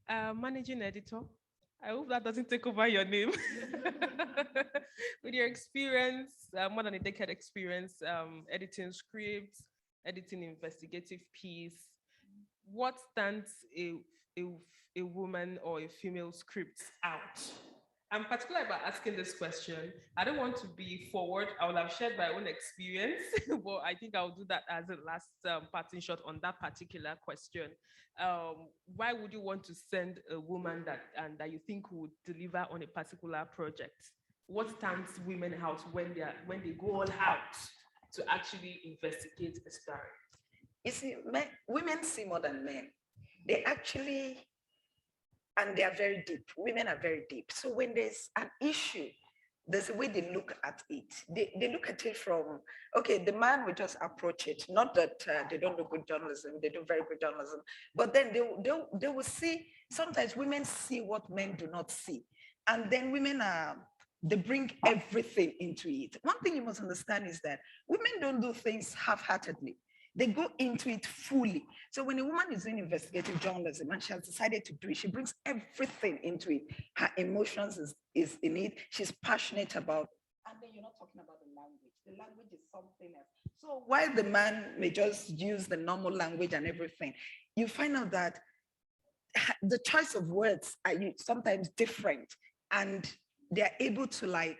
Managing editor, I hope that doesn't take over your name. With your experience, more than a decade experience, editing scripts, editing investigative piece, what stands a woman or a female script out? I'm particular about asking this question. I don't want to be forward. I will have shared my own experience, but I think I'll do that as a last parting shot on that particular question. Why would you want to send a woman that you think would deliver on a particular project? What stands women out when they go all out to actually investigate a story? You see, women see more than men. They actually, and they are very deep. Women are very deep. So when there's an issue, there's a way they look at it. They look at it from, okay, the man will just approach it. Not that they don't do good journalism, they do very good journalism, but then they will see, sometimes women see what men do not see. And then women they bring everything into it. One thing you must understand is that women don't do things half-heartedly. They go into it fully. So when a woman is doing investigative journalism and she has decided to do it, she brings everything into it. Her emotions is in it. She's passionate about, and then you're not talking about the language. The language is something else. So while the man may just use the normal language and everything, you find out that the choice of words are sometimes different, and they're able to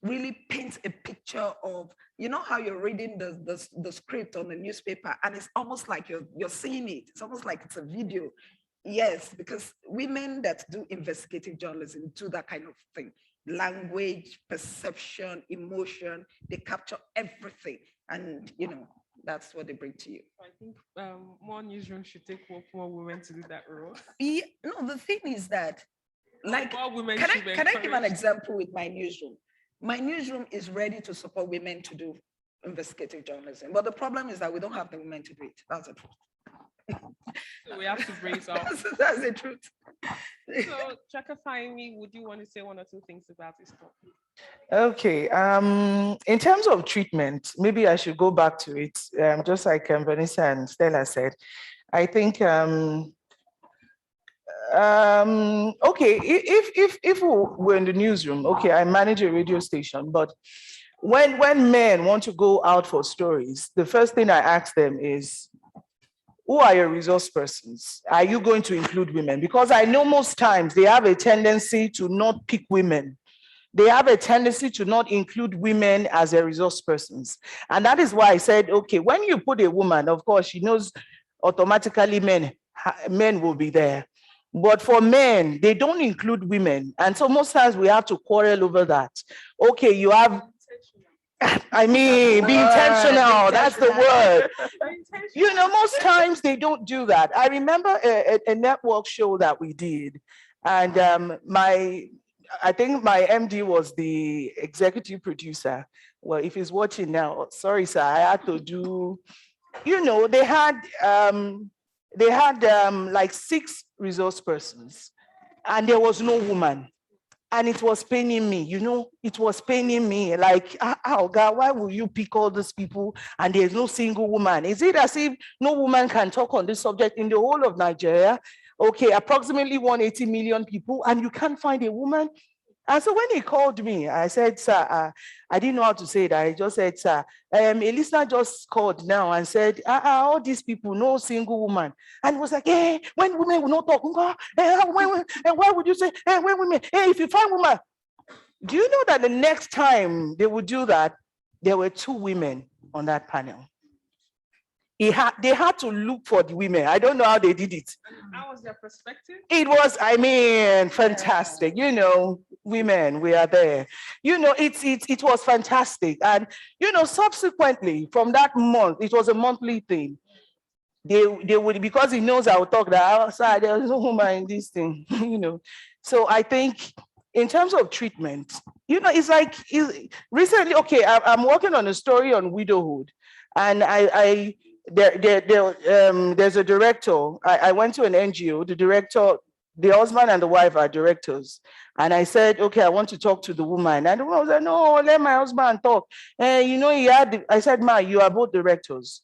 really paint a picture of, you know how you're reading the script on the newspaper and it's almost like you're seeing it. It's almost like it's a video. Yes, because women that do investigative journalism do that kind of thing. language, perception, emotion. They capture everything. And, that's what they bring to you. I think more newsrooms should take more women to do that role. Yeah, no, the thing is that, like, More women can should be I give an encouraged. example with my newsroom? My newsroom is ready to support women to do investigative journalism. But the problem is that we don't have the women to do it. That's the truth. So we have to brace up. That's the truth. So, Chaka Fayemi, would you want to say one or two things about this topic? Okay. In terms of treatment, maybe I should go back to it. Just like Vanessa and Stella said, I think okay, if we were in the newsroom, okay, I manage a radio station, but when men want to go out for stories, the first thing I ask them is, who are your resource persons? Are you going to include women? Because I know most times they have a tendency to not pick women. They have a tendency to not include women as their resource persons. And that is why I said, okay, when you put a woman, of course, she knows automatically men will be there. But for men, they don't include women. And so most times we have to quarrel over that. Okay, you have, I mean, be intentional, that's the word. Most times they don't do that. I remember a network show that we did, and I think my MD was the executive producer. Well, if he's watching now, sorry, sir, I had to do, they had like 6 resource persons, and there was no woman. And it was paining me, it was paining me. Like, oh God, why will you pick all these people and there's no single woman? Is it as if no woman can talk on this subject in the whole of Nigeria? Okay, approximately 180 million people, and you can't find a woman? And so when he called me, I said, sir, I didn't know how to say it. I just said, sir, a listener just called now and said, all these people, no single woman. And he was like, hey, when women will not talk, why would you say, hey, when women, hey, if you find woman. Do you know that the next time they would do that, there were 2 women on that panel? They had to look for the women. I don't know how they did it. How was their perspective? It was, fantastic. Women, we are there. It was fantastic. And, subsequently from that month, it was a monthly thing. They would, because he knows I will talk that outside, there's no woman in this thing, So I think in terms of treatment, it's like recently, okay, I'm working on a story on widowhood, and there's a director. I went to an NGO, the director, the husband and the wife are directors. And I said, okay, I want to talk to the woman. And the woman was like, no, let my husband talk. And I said, ma, you are both directors.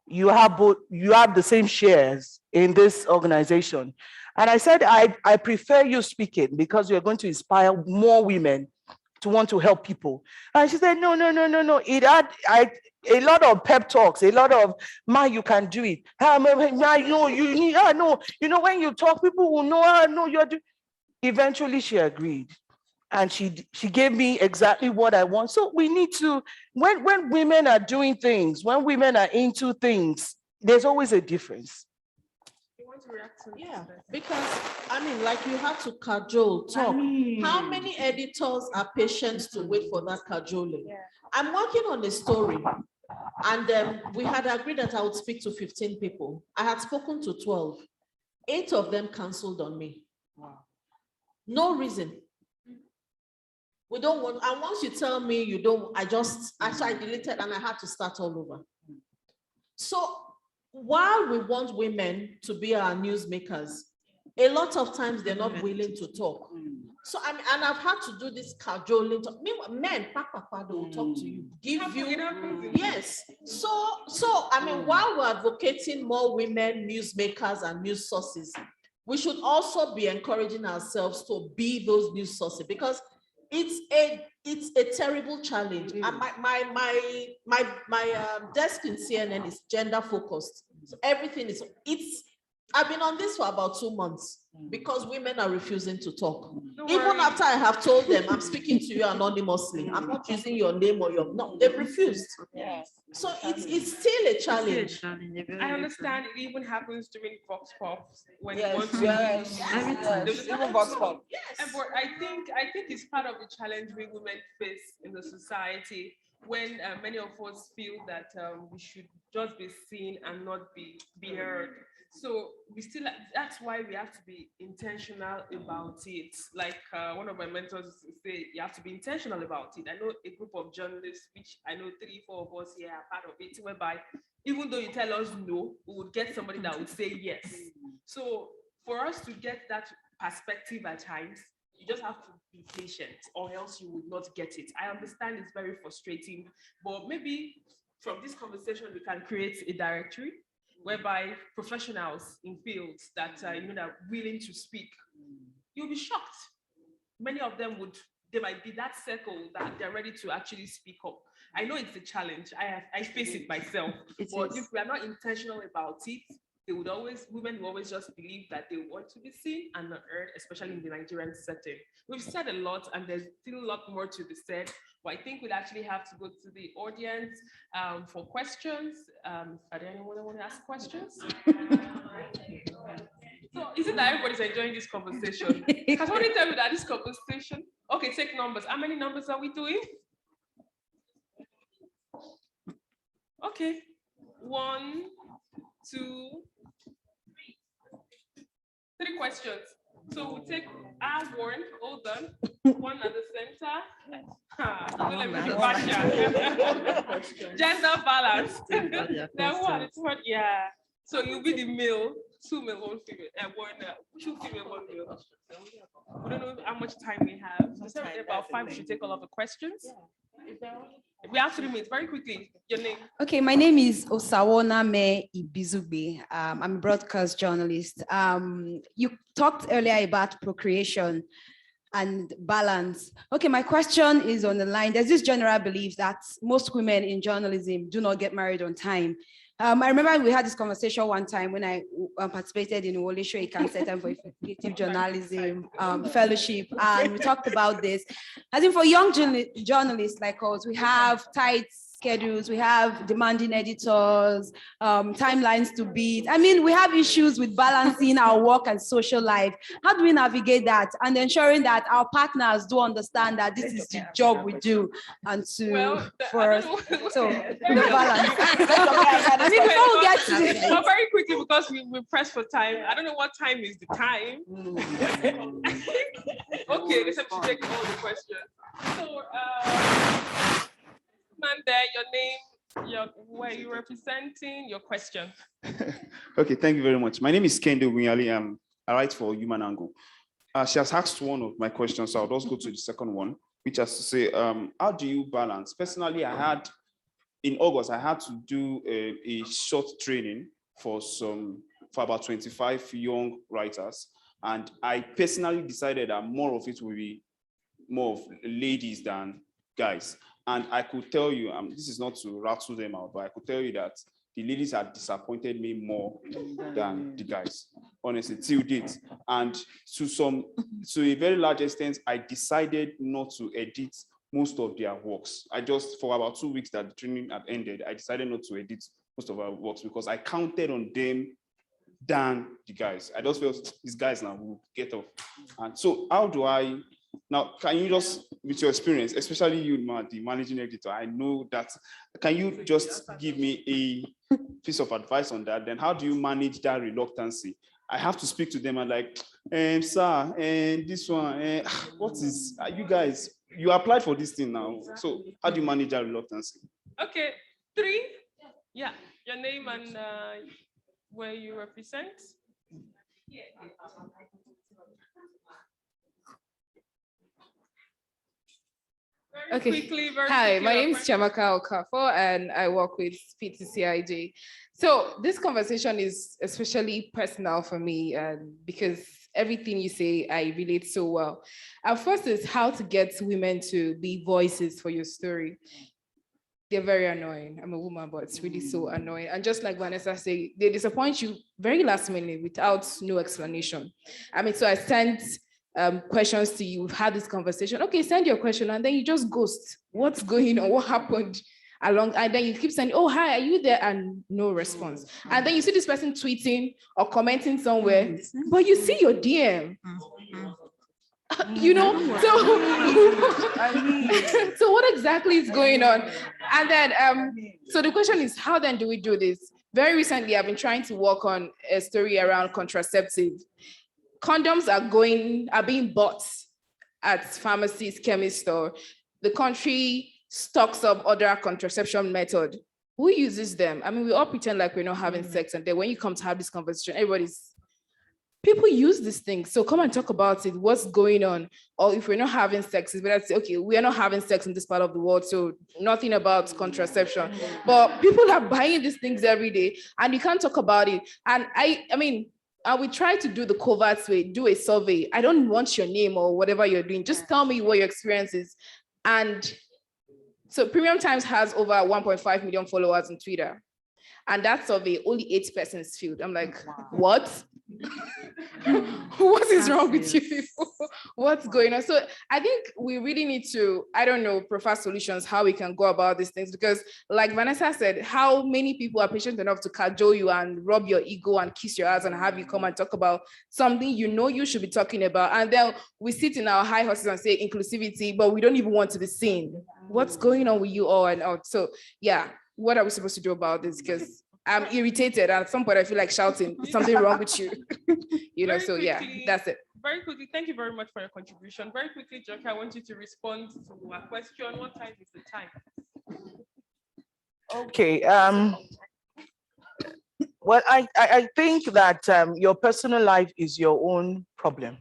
You have the same shares in this organization. And I said, I prefer you speaking because you're going to inspire more women to want to help people. And she said, no. It had a lot of pep talks, a lot of, ma, you can do it. No, you need, no. When you talk, people will know, no, you're doing. Eventually she agreed. And she gave me exactly what I want. So we need to, when women are doing things, when women are into things, there's always a difference. Yeah, because like you have to cajole, talk. How many editors are patient to wait for that cajoling? Yeah. I'm working on a story, and we had agreed that I would speak to 15 people. I had spoken to 12. 8 of them canceled on me. Wow. No reason. We don't want, and once you tell me you don't, I deleted and I had to start all over. So while we want women to be our newsmakers, a lot of times they're not willing to talk. So and I've had to do this cajoling. Meanwhile, men, they will talk to you, give you, yes. So while we're advocating more women newsmakers and news sources, we should also be encouraging ourselves to be those news sources, because it's a terrible challenge. And my desk in CNN is gender focused. So everything is, I've been on this for about 2 months because women are refusing to talk. Don't Even worry. after I have told them I'm speaking to you anonymously, I'm not using your name or your no, they've refused. Yes. So it's still a challenge. I understand it even happens during Vox Pops when you Yes, want to yes, There's even Vox Pop. But I think it's part of the challenge we women face in the society when many of us feel that we should just be seen and not be heard. So that's why we have to be intentional about it. Like one of my mentors used to say, you have to be intentional about it. I know a group of journalists, which I know 3-4 of us here are part of it, whereby even though you tell us no, we would get somebody that would say yes. So for us to get that perspective at times, you just have to be patient or else you would not get it. I understand it's very frustrating, but maybe from this conversation, we can create a directory whereby professionals in fields that that are willing to speak, you'll be shocked. Many of them they might be that circle that they're ready to actually speak up. I know it's a challenge. I face it myself. But if we are not intentional about it, women will always just believe that they want to be seen and not heard, especially in the Nigerian setting. We've said a lot and there's still a lot more to be said, but I think we'll actually have to go to the audience for questions. Are there anyone that want to ask questions? So is it that everybody's enjoying this conversation? Can somebody tell me that this conversation? Okay, take numbers. How many numbers are we doing? Okay. 1, 2, 3 questions. So we take one, hold on. One at the center. Gender balance. Then one at the front, yeah. So you'll be the male, 2 male, 1 female, and 2 female, 1 male. We don't know how much time we have. About 5, we should take all of the questions. We have 3 minutes, very quickly. Your name? Okay, my name is Osawona Me Ibizugbe. I'm a broadcast journalist. You talked earlier about procreation and balance. Okay, my question is on the line. There's this general belief that most women in journalism do not get married on time. I remember we had this conversation one time when I participated in Wole Soyinka Center for Investigative Journalism Fellowship, and we talked about this. I think for young journalists like us, we have tight schedules, we have demanding editors, timelines to beat. I mean, we have issues with balancing our work and social life. How do we navigate that and ensuring that our partners do understand that this is the job we do and for us? So the balance. I mean, before we get to this. Well, very quickly, because we press for time. I don't know what time is the time. Okay, let's have to take all the questions. So, man there, your name, where you representing, your question. Okay, thank you very much. My name is Kendo Winyali. I write for Human Angle. She has asked one of my questions, so I'll just go to the second one, which has to say, how do you balance? Personally, in August, I had to do a short training for about 25 young writers. And I personally decided that more of it will be more of ladies than guys. And I could tell you, this is not to rattle them out, but I could tell you that the ladies had disappointed me more than the guys, honestly, till date. And to a very large extent, I decided not to edit most of their works. For about 2 weeks that the training had ended, I decided not to edit most of our works because I counted on them than the guys. I just felt these guys now will get off. And so how do I, now can you just, with your experience, especially you, the managing editor, I know that, can you just give me a piece of advice on that? Then how do you manage that reluctancy? I have to speak to them and like, sir, and this one, what is, you guys, you applied for this thing now. So how do you manage that reluctancy? Okay, 3. Yeah, your name and where you represent. Okay. Quickly, Hi, my name is Chiamaka Okafor and I work with PTCIJ. So this conversation is especially personal for me because everything you say, I relate so well. First is how to get women to be voices for your story. they're very annoying. I'm a woman, but it's really so annoying. And just like Vanessa said, they disappoint you very last minute without no explanation. I mean, so I sent questions to you. We've had this conversation. Okay, send your question, and then you just ghost. What's going on? What happened? And then you keep saying, oh, hi, are you there? And no response. And then you see this person tweeting or commenting somewhere, but you see your DM. You know, so what exactly is going on? And then, so the question is, how then do we do this? Very recently, I've been trying to work on a story around contraceptive. Condoms are being bought at pharmacies, chemist store. The country stocks up other contraception method. Who uses them? I mean, we all pretend like we're not having sex, and then when you come to have this conversation, people use these things. So come and talk about it. What's going on? Or if we're not having sex, it's better to say, okay, we are not having sex in this part of the world, so nothing about contraception. But people are buying these things every day, and you can't talk about it. And I mean, we try to do the covert way, do a survey. I don't want your name or whatever you're doing. Just tell me what your experience is. And so Premium Times has over 1.5 million followers on Twitter. And that survey, only 8 persons filled. I'm like, what? What is wrong with you people? What's going on? So I think we really need to, I don't know, prefer solutions, how we can go about these things. Because like Vanessa said, how many people are patient enough to cajole you and rub your ego and kiss your ass and have you come and talk about something you know you should be talking about. And then we sit in our high horses and say inclusivity, but we don't even want to be seen. What's going on with you all and all? So yeah, what are we supposed to do about this? Because I'm irritated. At some point, I feel like shouting, something wrong with you. You know, Very so quickly, yeah, that's it. Very quickly, thank you very much for your contribution. Very quickly, Joke, I want you to respond to our question. What time is the time? Okay. Well, I think that your personal life is your own problem.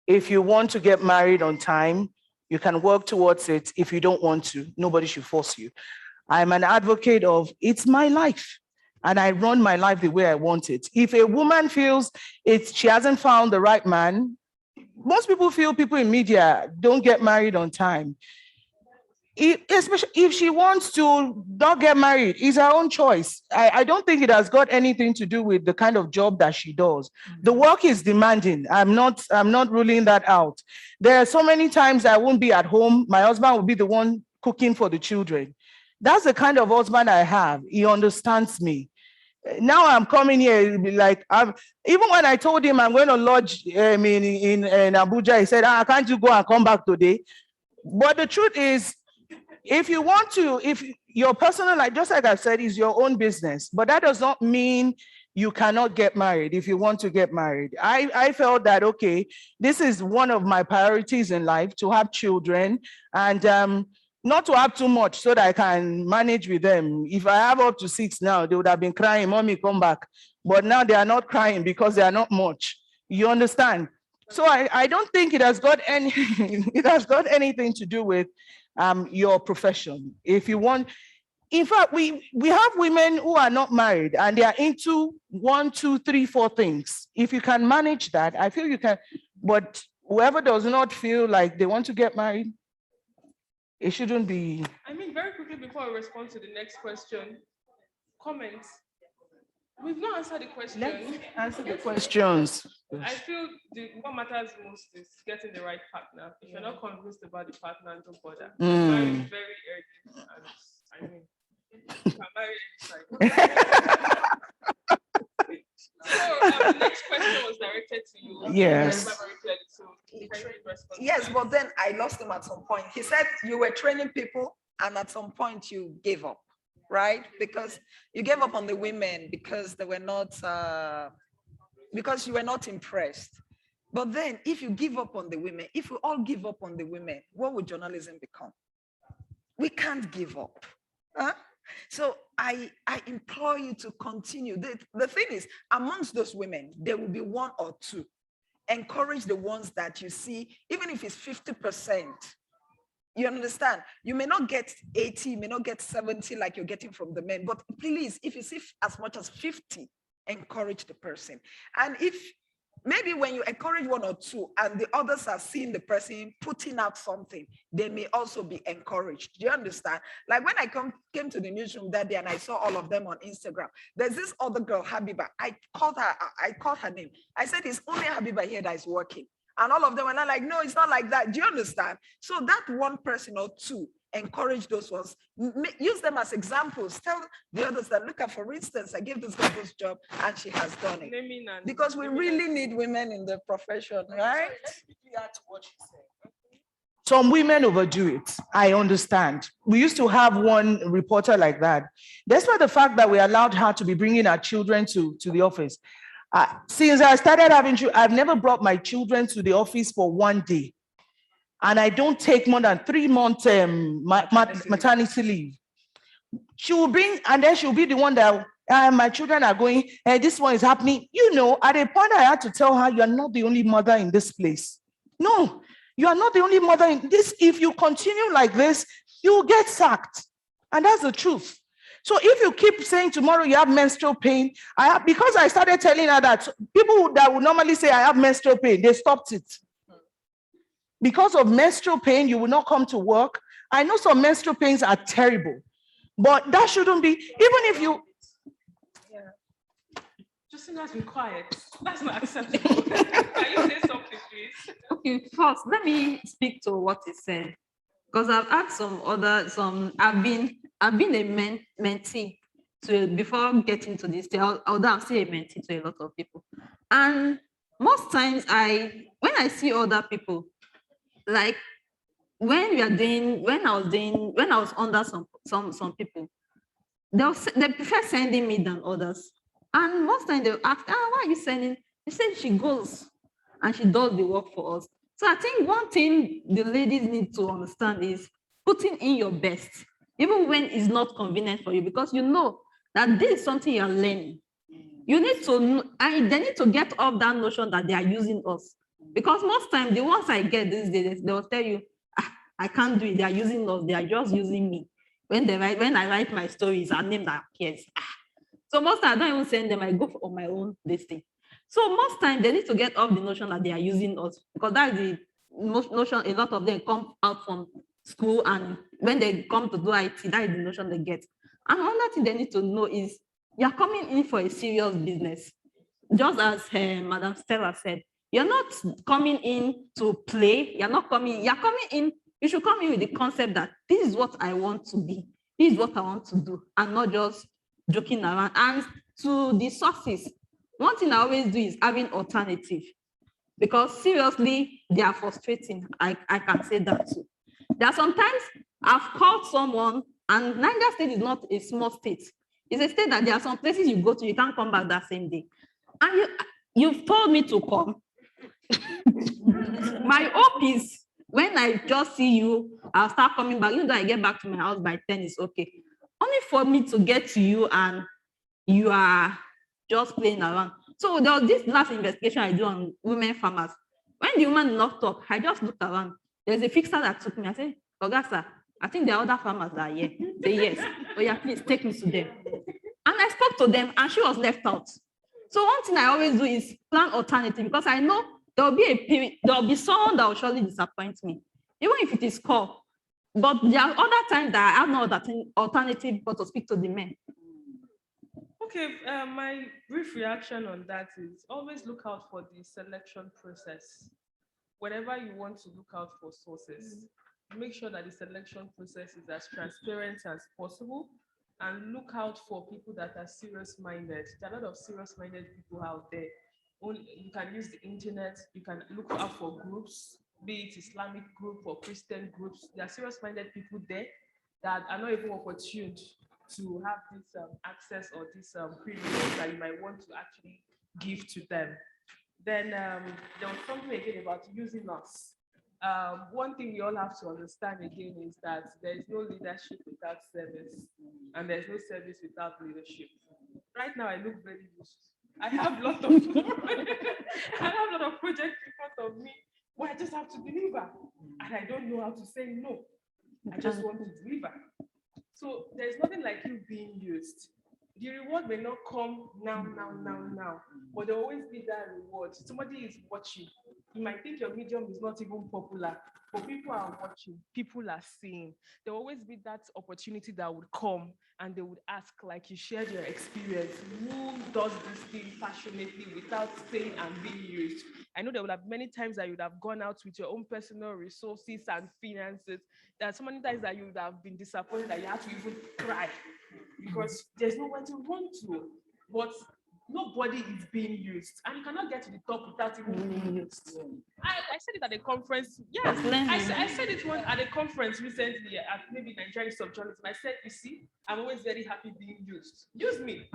If you want to get married on time, you can work towards it. If you don't want to, nobody should force you. I'm an advocate of it's my life and I run my life the way I want it. If a woman feels she hasn't found the right man, most people feel people in media don't get married on time. Especially if she wants to not get married, it's her own choice. I don't think it has got anything to do with the kind of job that she does. The work is demanding. I'm not ruling that out. There are so many times I won't be at home. My husband will be the one cooking for the children. That's the kind of husband I have. He understands me. Now I'm coming here, like, even when I told him I'm going to lodge in Abuja, he said, can't you go and come back today? But the truth is, if you want to, if your personal life, just like I said, is your own business, but that does not mean you cannot get married if you want to get married. I felt that, okay, this is one of my priorities in life, to have children, and not to have too much so that I can manage with them. If I have up to 6 now, they would have been crying, mommy, come back. But now they are not crying because they are not much. You understand? So I don't think it has got anything to do with your profession. If you want, in fact, we have women who are not married and they are into 1, 2, 3, 4 things. If you can manage that, I feel you can. But whoever does not feel like they want to get married, it shouldn't be. I mean, very quickly before I respond to the next question, comments. We've not answered the question. Let's answer the questions. I feel what matters most is getting the right partner. If you're not convinced about the partner, don't bother. Marry very early, and I mean, you can marry anytime. So the next question was directed to you. Yes. Yes, but then I lost him at some point. He said you were training people and at some point you gave up, right? Because you gave up on the women because they were not, because you were not impressed. But then if you give up on the women, if we all give up on the women, what would journalism become? We can't give up. Huh? So I implore you to continue. The thing is, amongst those women, there will be 1 or 2. Encourage the ones that you see, even if it's 50%. You understand? You may not get 80, you may not get 70 like you're getting from the men, but please, if you see as much as 50, encourage the person. And if maybe when you encourage one or two and the others are seeing the person putting out something, they may also be encouraged. Do you understand? Like when I came to the newsroom that day and I saw all of them on Instagram, there's this other girl, Habiba. I called her name. I said, it's only Habiba here that is working. And all of them were not like, no, it's not like that. Do you understand? So that one person or two, encourage those ones, use them as examples. Tell the others that, look at, for instance, I gave this girl this job and she has done it. Because we really need women in the profession, right? Some women overdo it. I understand. We used to have one reporter like that. Despite the fact that we allowed her to be bringing our children to the office. Since I started having children, I've never brought my children to the office for one day. And I don't take more than 3 months maternity leave. She will bring, and then she'll be the one that my children are going, hey, this one is happening. You know, at a point I had to tell her, you're not the only mother in this place. No, you are not the only mother in this. If you continue like this, you will get sacked. And that's the truth. So if you keep saying tomorrow you have menstrual pain, because I started telling her that people that would normally say I have menstrual pain, they stopped it. Because of menstrual pain, you will not come to work. I know some menstrual pains are terrible, but that shouldn't be, even if you... Yeah. Justina's been quiet. That's not acceptable. Can you say something, please? Okay, first, let me speak to what he said. Because I've had I've been a mentee before getting to this, although I'm still a mentee to a lot of people. And most times when I see other people, like when I was under some people, they prefer sending me than others. And most times they'll ask, why are you sending? They said she goes and she does the work for us. So I think one thing the ladies need to understand is putting in your best, even when it's not convenient for you, because you know that this is something you're learning. You need to, and they need to get off that notion that they are using us. Because most times, the ones I get these days, they will tell you, I can't do it. They are using us. They are just using me. When I write my stories, a name that appears. So most times, I don't even send them. I go on my own listing. So most times, they need to get off the notion that they are using us. Because that's the notion a lot of them come out from school. And when they come to do IT, that is the notion they get. And another thing they need to know is, you're coming in for a serious business. Just as Madam Stella said, you're not coming in to play. You're coming in, you should come in with the concept that this is what I want to be. This is what I want to do, and not just joking around. And to the sources, one thing I always do is having alternative, because seriously, they are frustrating. I can say that too. There are sometimes I've called someone, and Niger State is not a small state. It's a state that there are some places you go to, you can't come back that same day. And you've told me to come. My hope is when I just see you, I'll start coming back. Even though I get back to my house by 10, it's okay. Only for me to get to you and you are just playing around. So there was this last investigation I do on women farmers. When the woman knocked up, I just looked around. There's a fixer that took me. I said, Ogasa, I think there are other farmers that are here. Say yes. Oh yeah, please take me to them. And I spoke to them and she was left out. So one thing I always do is plan alternative, because I know there will be a period, there will be someone that will surely disappoint me, even if it is call. But there are other times that I have no other alternative but to speak to the men. Okay, my brief reaction on that is always look out for the selection process. Whenever you want to look out for sources, make sure that the selection process is as transparent as possible, and look out for people that are serious-minded. There are a lot of serious-minded people out there. You can use the internet, you can look out for groups, be it Islamic group or Christian groups. There are serious-minded people there that are not even opportuned to have this access or this privilege that you might want to actually give to them. Then there was something again about using us. One thing we all have to understand again is that there is no leadership without service, and there's no service without leadership. Right now, I look very used. I have a lot of projects in front of me where I just have to deliver, and I don't know how to say no. I just want to deliver. So there's nothing like you being used. The reward may not come now, but there will always be that reward. Somebody is watching. You might think your medium is not even popular, but people are watching, people are seeing. There will always be that opportunity that would come and they would ask, like you shared your experience, who does this thing passionately without saying I'm being used? I know there will have many times that you would have gone out with your own personal resources and finances. There are so many times that you would have been disappointed that you have to even cry because there's nowhere to run to. But nobody is being used, and you cannot get to the top without even being used. I said it at a conference. Yes, I said it once at a conference recently at maybe Nigerian Journalism. I said, you see, I'm always very happy being used. Use me.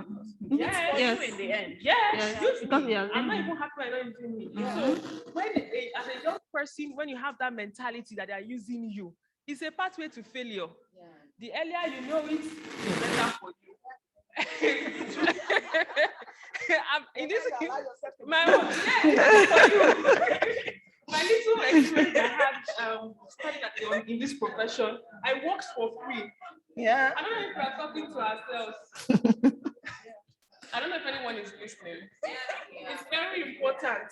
Yes. In the end. Yes. Use me. I'm not even happy I'm not using me. So when as a young person, when you have that mentality that they are using you, it's a pathway to failure. The earlier you know it, the better for you. In this, my little experience I had studying in this profession, I worked for free. Yeah. I don't know if we are talking to ourselves. I don't know if anyone is listening. It's very important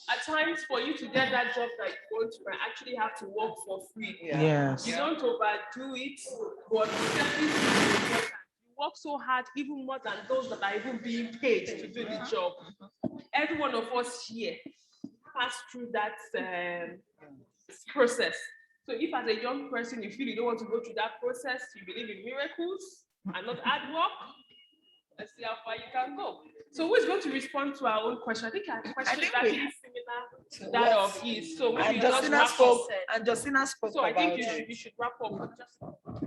at times for you to get that job that you want to actually have to work for free. Yes. You don't overdo it, but definitely work so hard, even more than those that are even being paid to do the job. Every one of us here pass through that process. So if as a young person, you feel you don't want to go through that process, you believe in miracles and not hard work, let's see how far you can go. So who is going to respond to our own question? I think our question is actually similar to that of his. So maybe Justina spoke. So I think you should wrap up.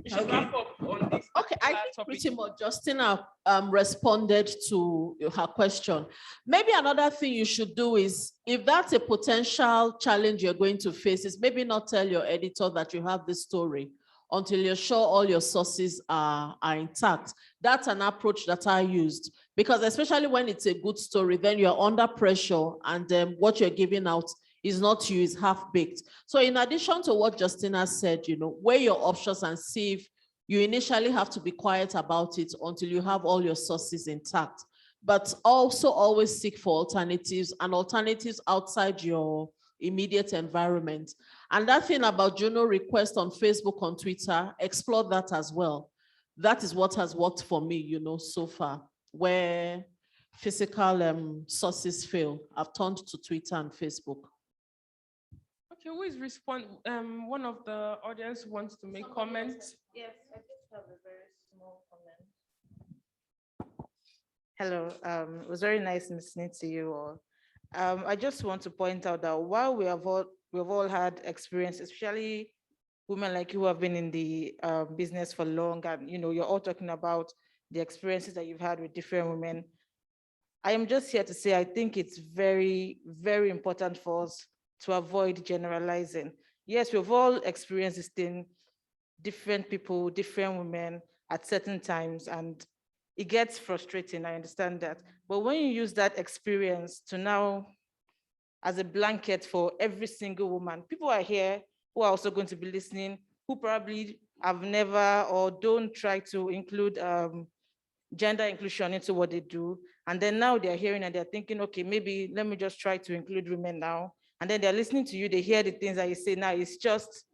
You should wrap up on this. Okay, I think pretty much Justina responded to her question. Maybe another thing you should do is, if that's a potential challenge you're going to face, is maybe not tell your editor that you have this story until you're sure all your sources are intact. That's an approach that I used, because especially when it's a good story, then you're under pressure and what you're giving out is not you, is half-baked. So in addition to what Justina said, weigh your options and see if you initially have to be quiet about it until you have all your sources intact. But also always seek for alternatives, and alternatives outside your immediate environment. And that thing about journal requests on Facebook, on Twitter, explore that as well. That is what has worked for me, so far, where physical sources fail. I've turned to Twitter and Facebook. Okay, who is respond? One of the audience wants to make comments. Yes, I just have a very small comment. Hello, it was very nice listening to you all. I just want to point out that while we've all had experience, especially women like you who have been in the business for long, and you're all talking about the experiences that you've had with different women. I am just here to say I think it's very, very important for us to avoid generalizing. Yes, we've all experienced this thing, different people, different women at certain times, and it gets frustrating, I understand that. But when you use that experience to now as a blanket for every single woman, people are here who are also going to be listening, who probably have never or don't try to include gender inclusion into what they do. And then now they're hearing and they're thinking, okay, maybe let me just try to include women now. And then they're listening to you, they hear the things that you say now, it's just,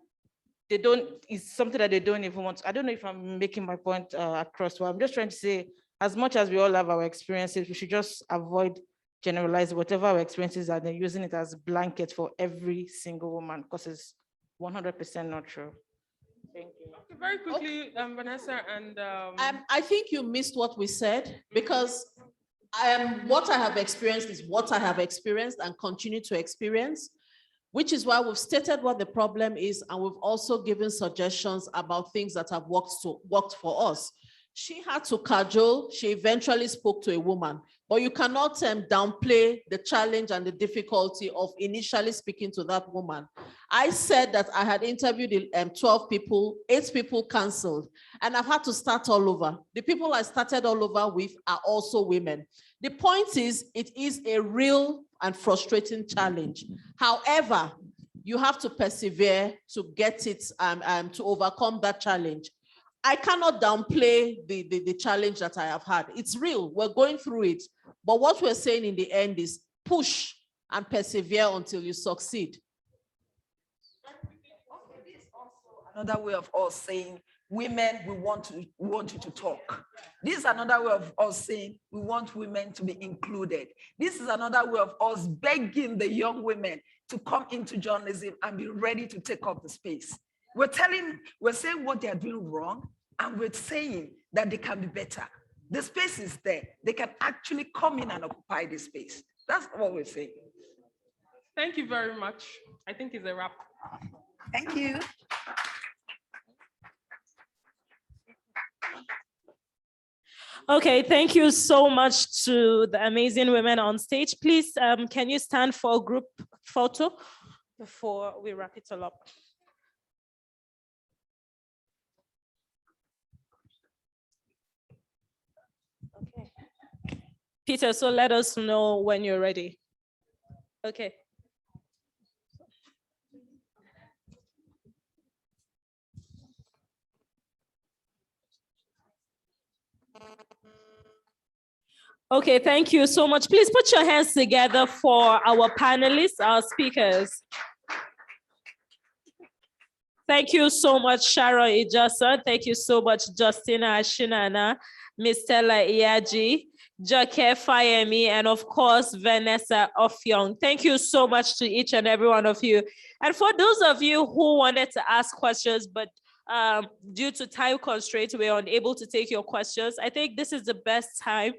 it's something that they don't even want. I don't know if I'm making my point across. Well, I'm just trying to say, as much as we all have our experiences, we should just avoid generalizing whatever our experiences are, then using it as a blanket for every single woman, because it's 100% not true. Thank you. Okay, very quickly, Vanessa and I think you missed what we said, because what I have experienced is what I have experienced and continue to experience, which is why we've stated what the problem is, and we've also given suggestions about things that have worked for us. She had to cajole, she eventually spoke to a woman, but you cannot downplay the challenge and the difficulty of initially speaking to that woman. I said that I had interviewed 12 people, 8 people canceled, and I've had to start all over. The people I started all over with are also women. The point is, it is a real and frustrating challenge. However, you have to persevere to get it, to overcome that challenge. I cannot downplay the challenge that I have had. It's real, we're going through it, But what we're saying in the end is push and persevere until you succeed. Another way of us saying, women, we want you to talk. This is another way of us saying we want women to be included. This is another way of us begging the young women to come into journalism and be ready to take up the space. We're saying what they are doing wrong, and we're saying that they can be better. The space is there. They can actually come in and occupy this space. That's what we're saying. Thank you very much. I think it's a wrap. Thank you. Okay, thank you so much to the amazing women on stage. Please, can you stand for a group photo before we wrap it all up? Okay. Peter, so let us know when you're ready. Okay. Okay, thank you so much. Please put your hands together for our panelists, our speakers. Thank you so much, Sharon, Ijase. Thank you so much, Justina, Asishana, Miss Stella, Iyaji, Jake, Fayemi, and of course, Vanessa, Offiong. Thank you so much to each and every one of you. And for those of you who wanted to ask questions, but due to time constraints, we're unable to take your questions, I think this is the best time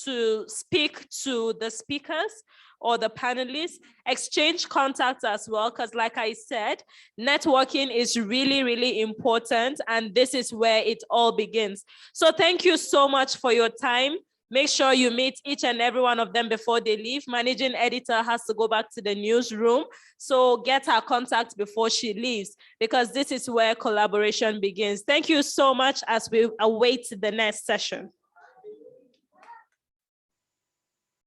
to speak to the speakers or the panelists, exchange contacts as well, because like I said, networking is really, really important, and this is where it all begins. So thank you so much for your time. Make sure you meet each and every one of them before they leave. Managing editor has to go back to the newsroom, so get her contact before she leaves, because this is where collaboration begins. Thank you so much as we await the next session.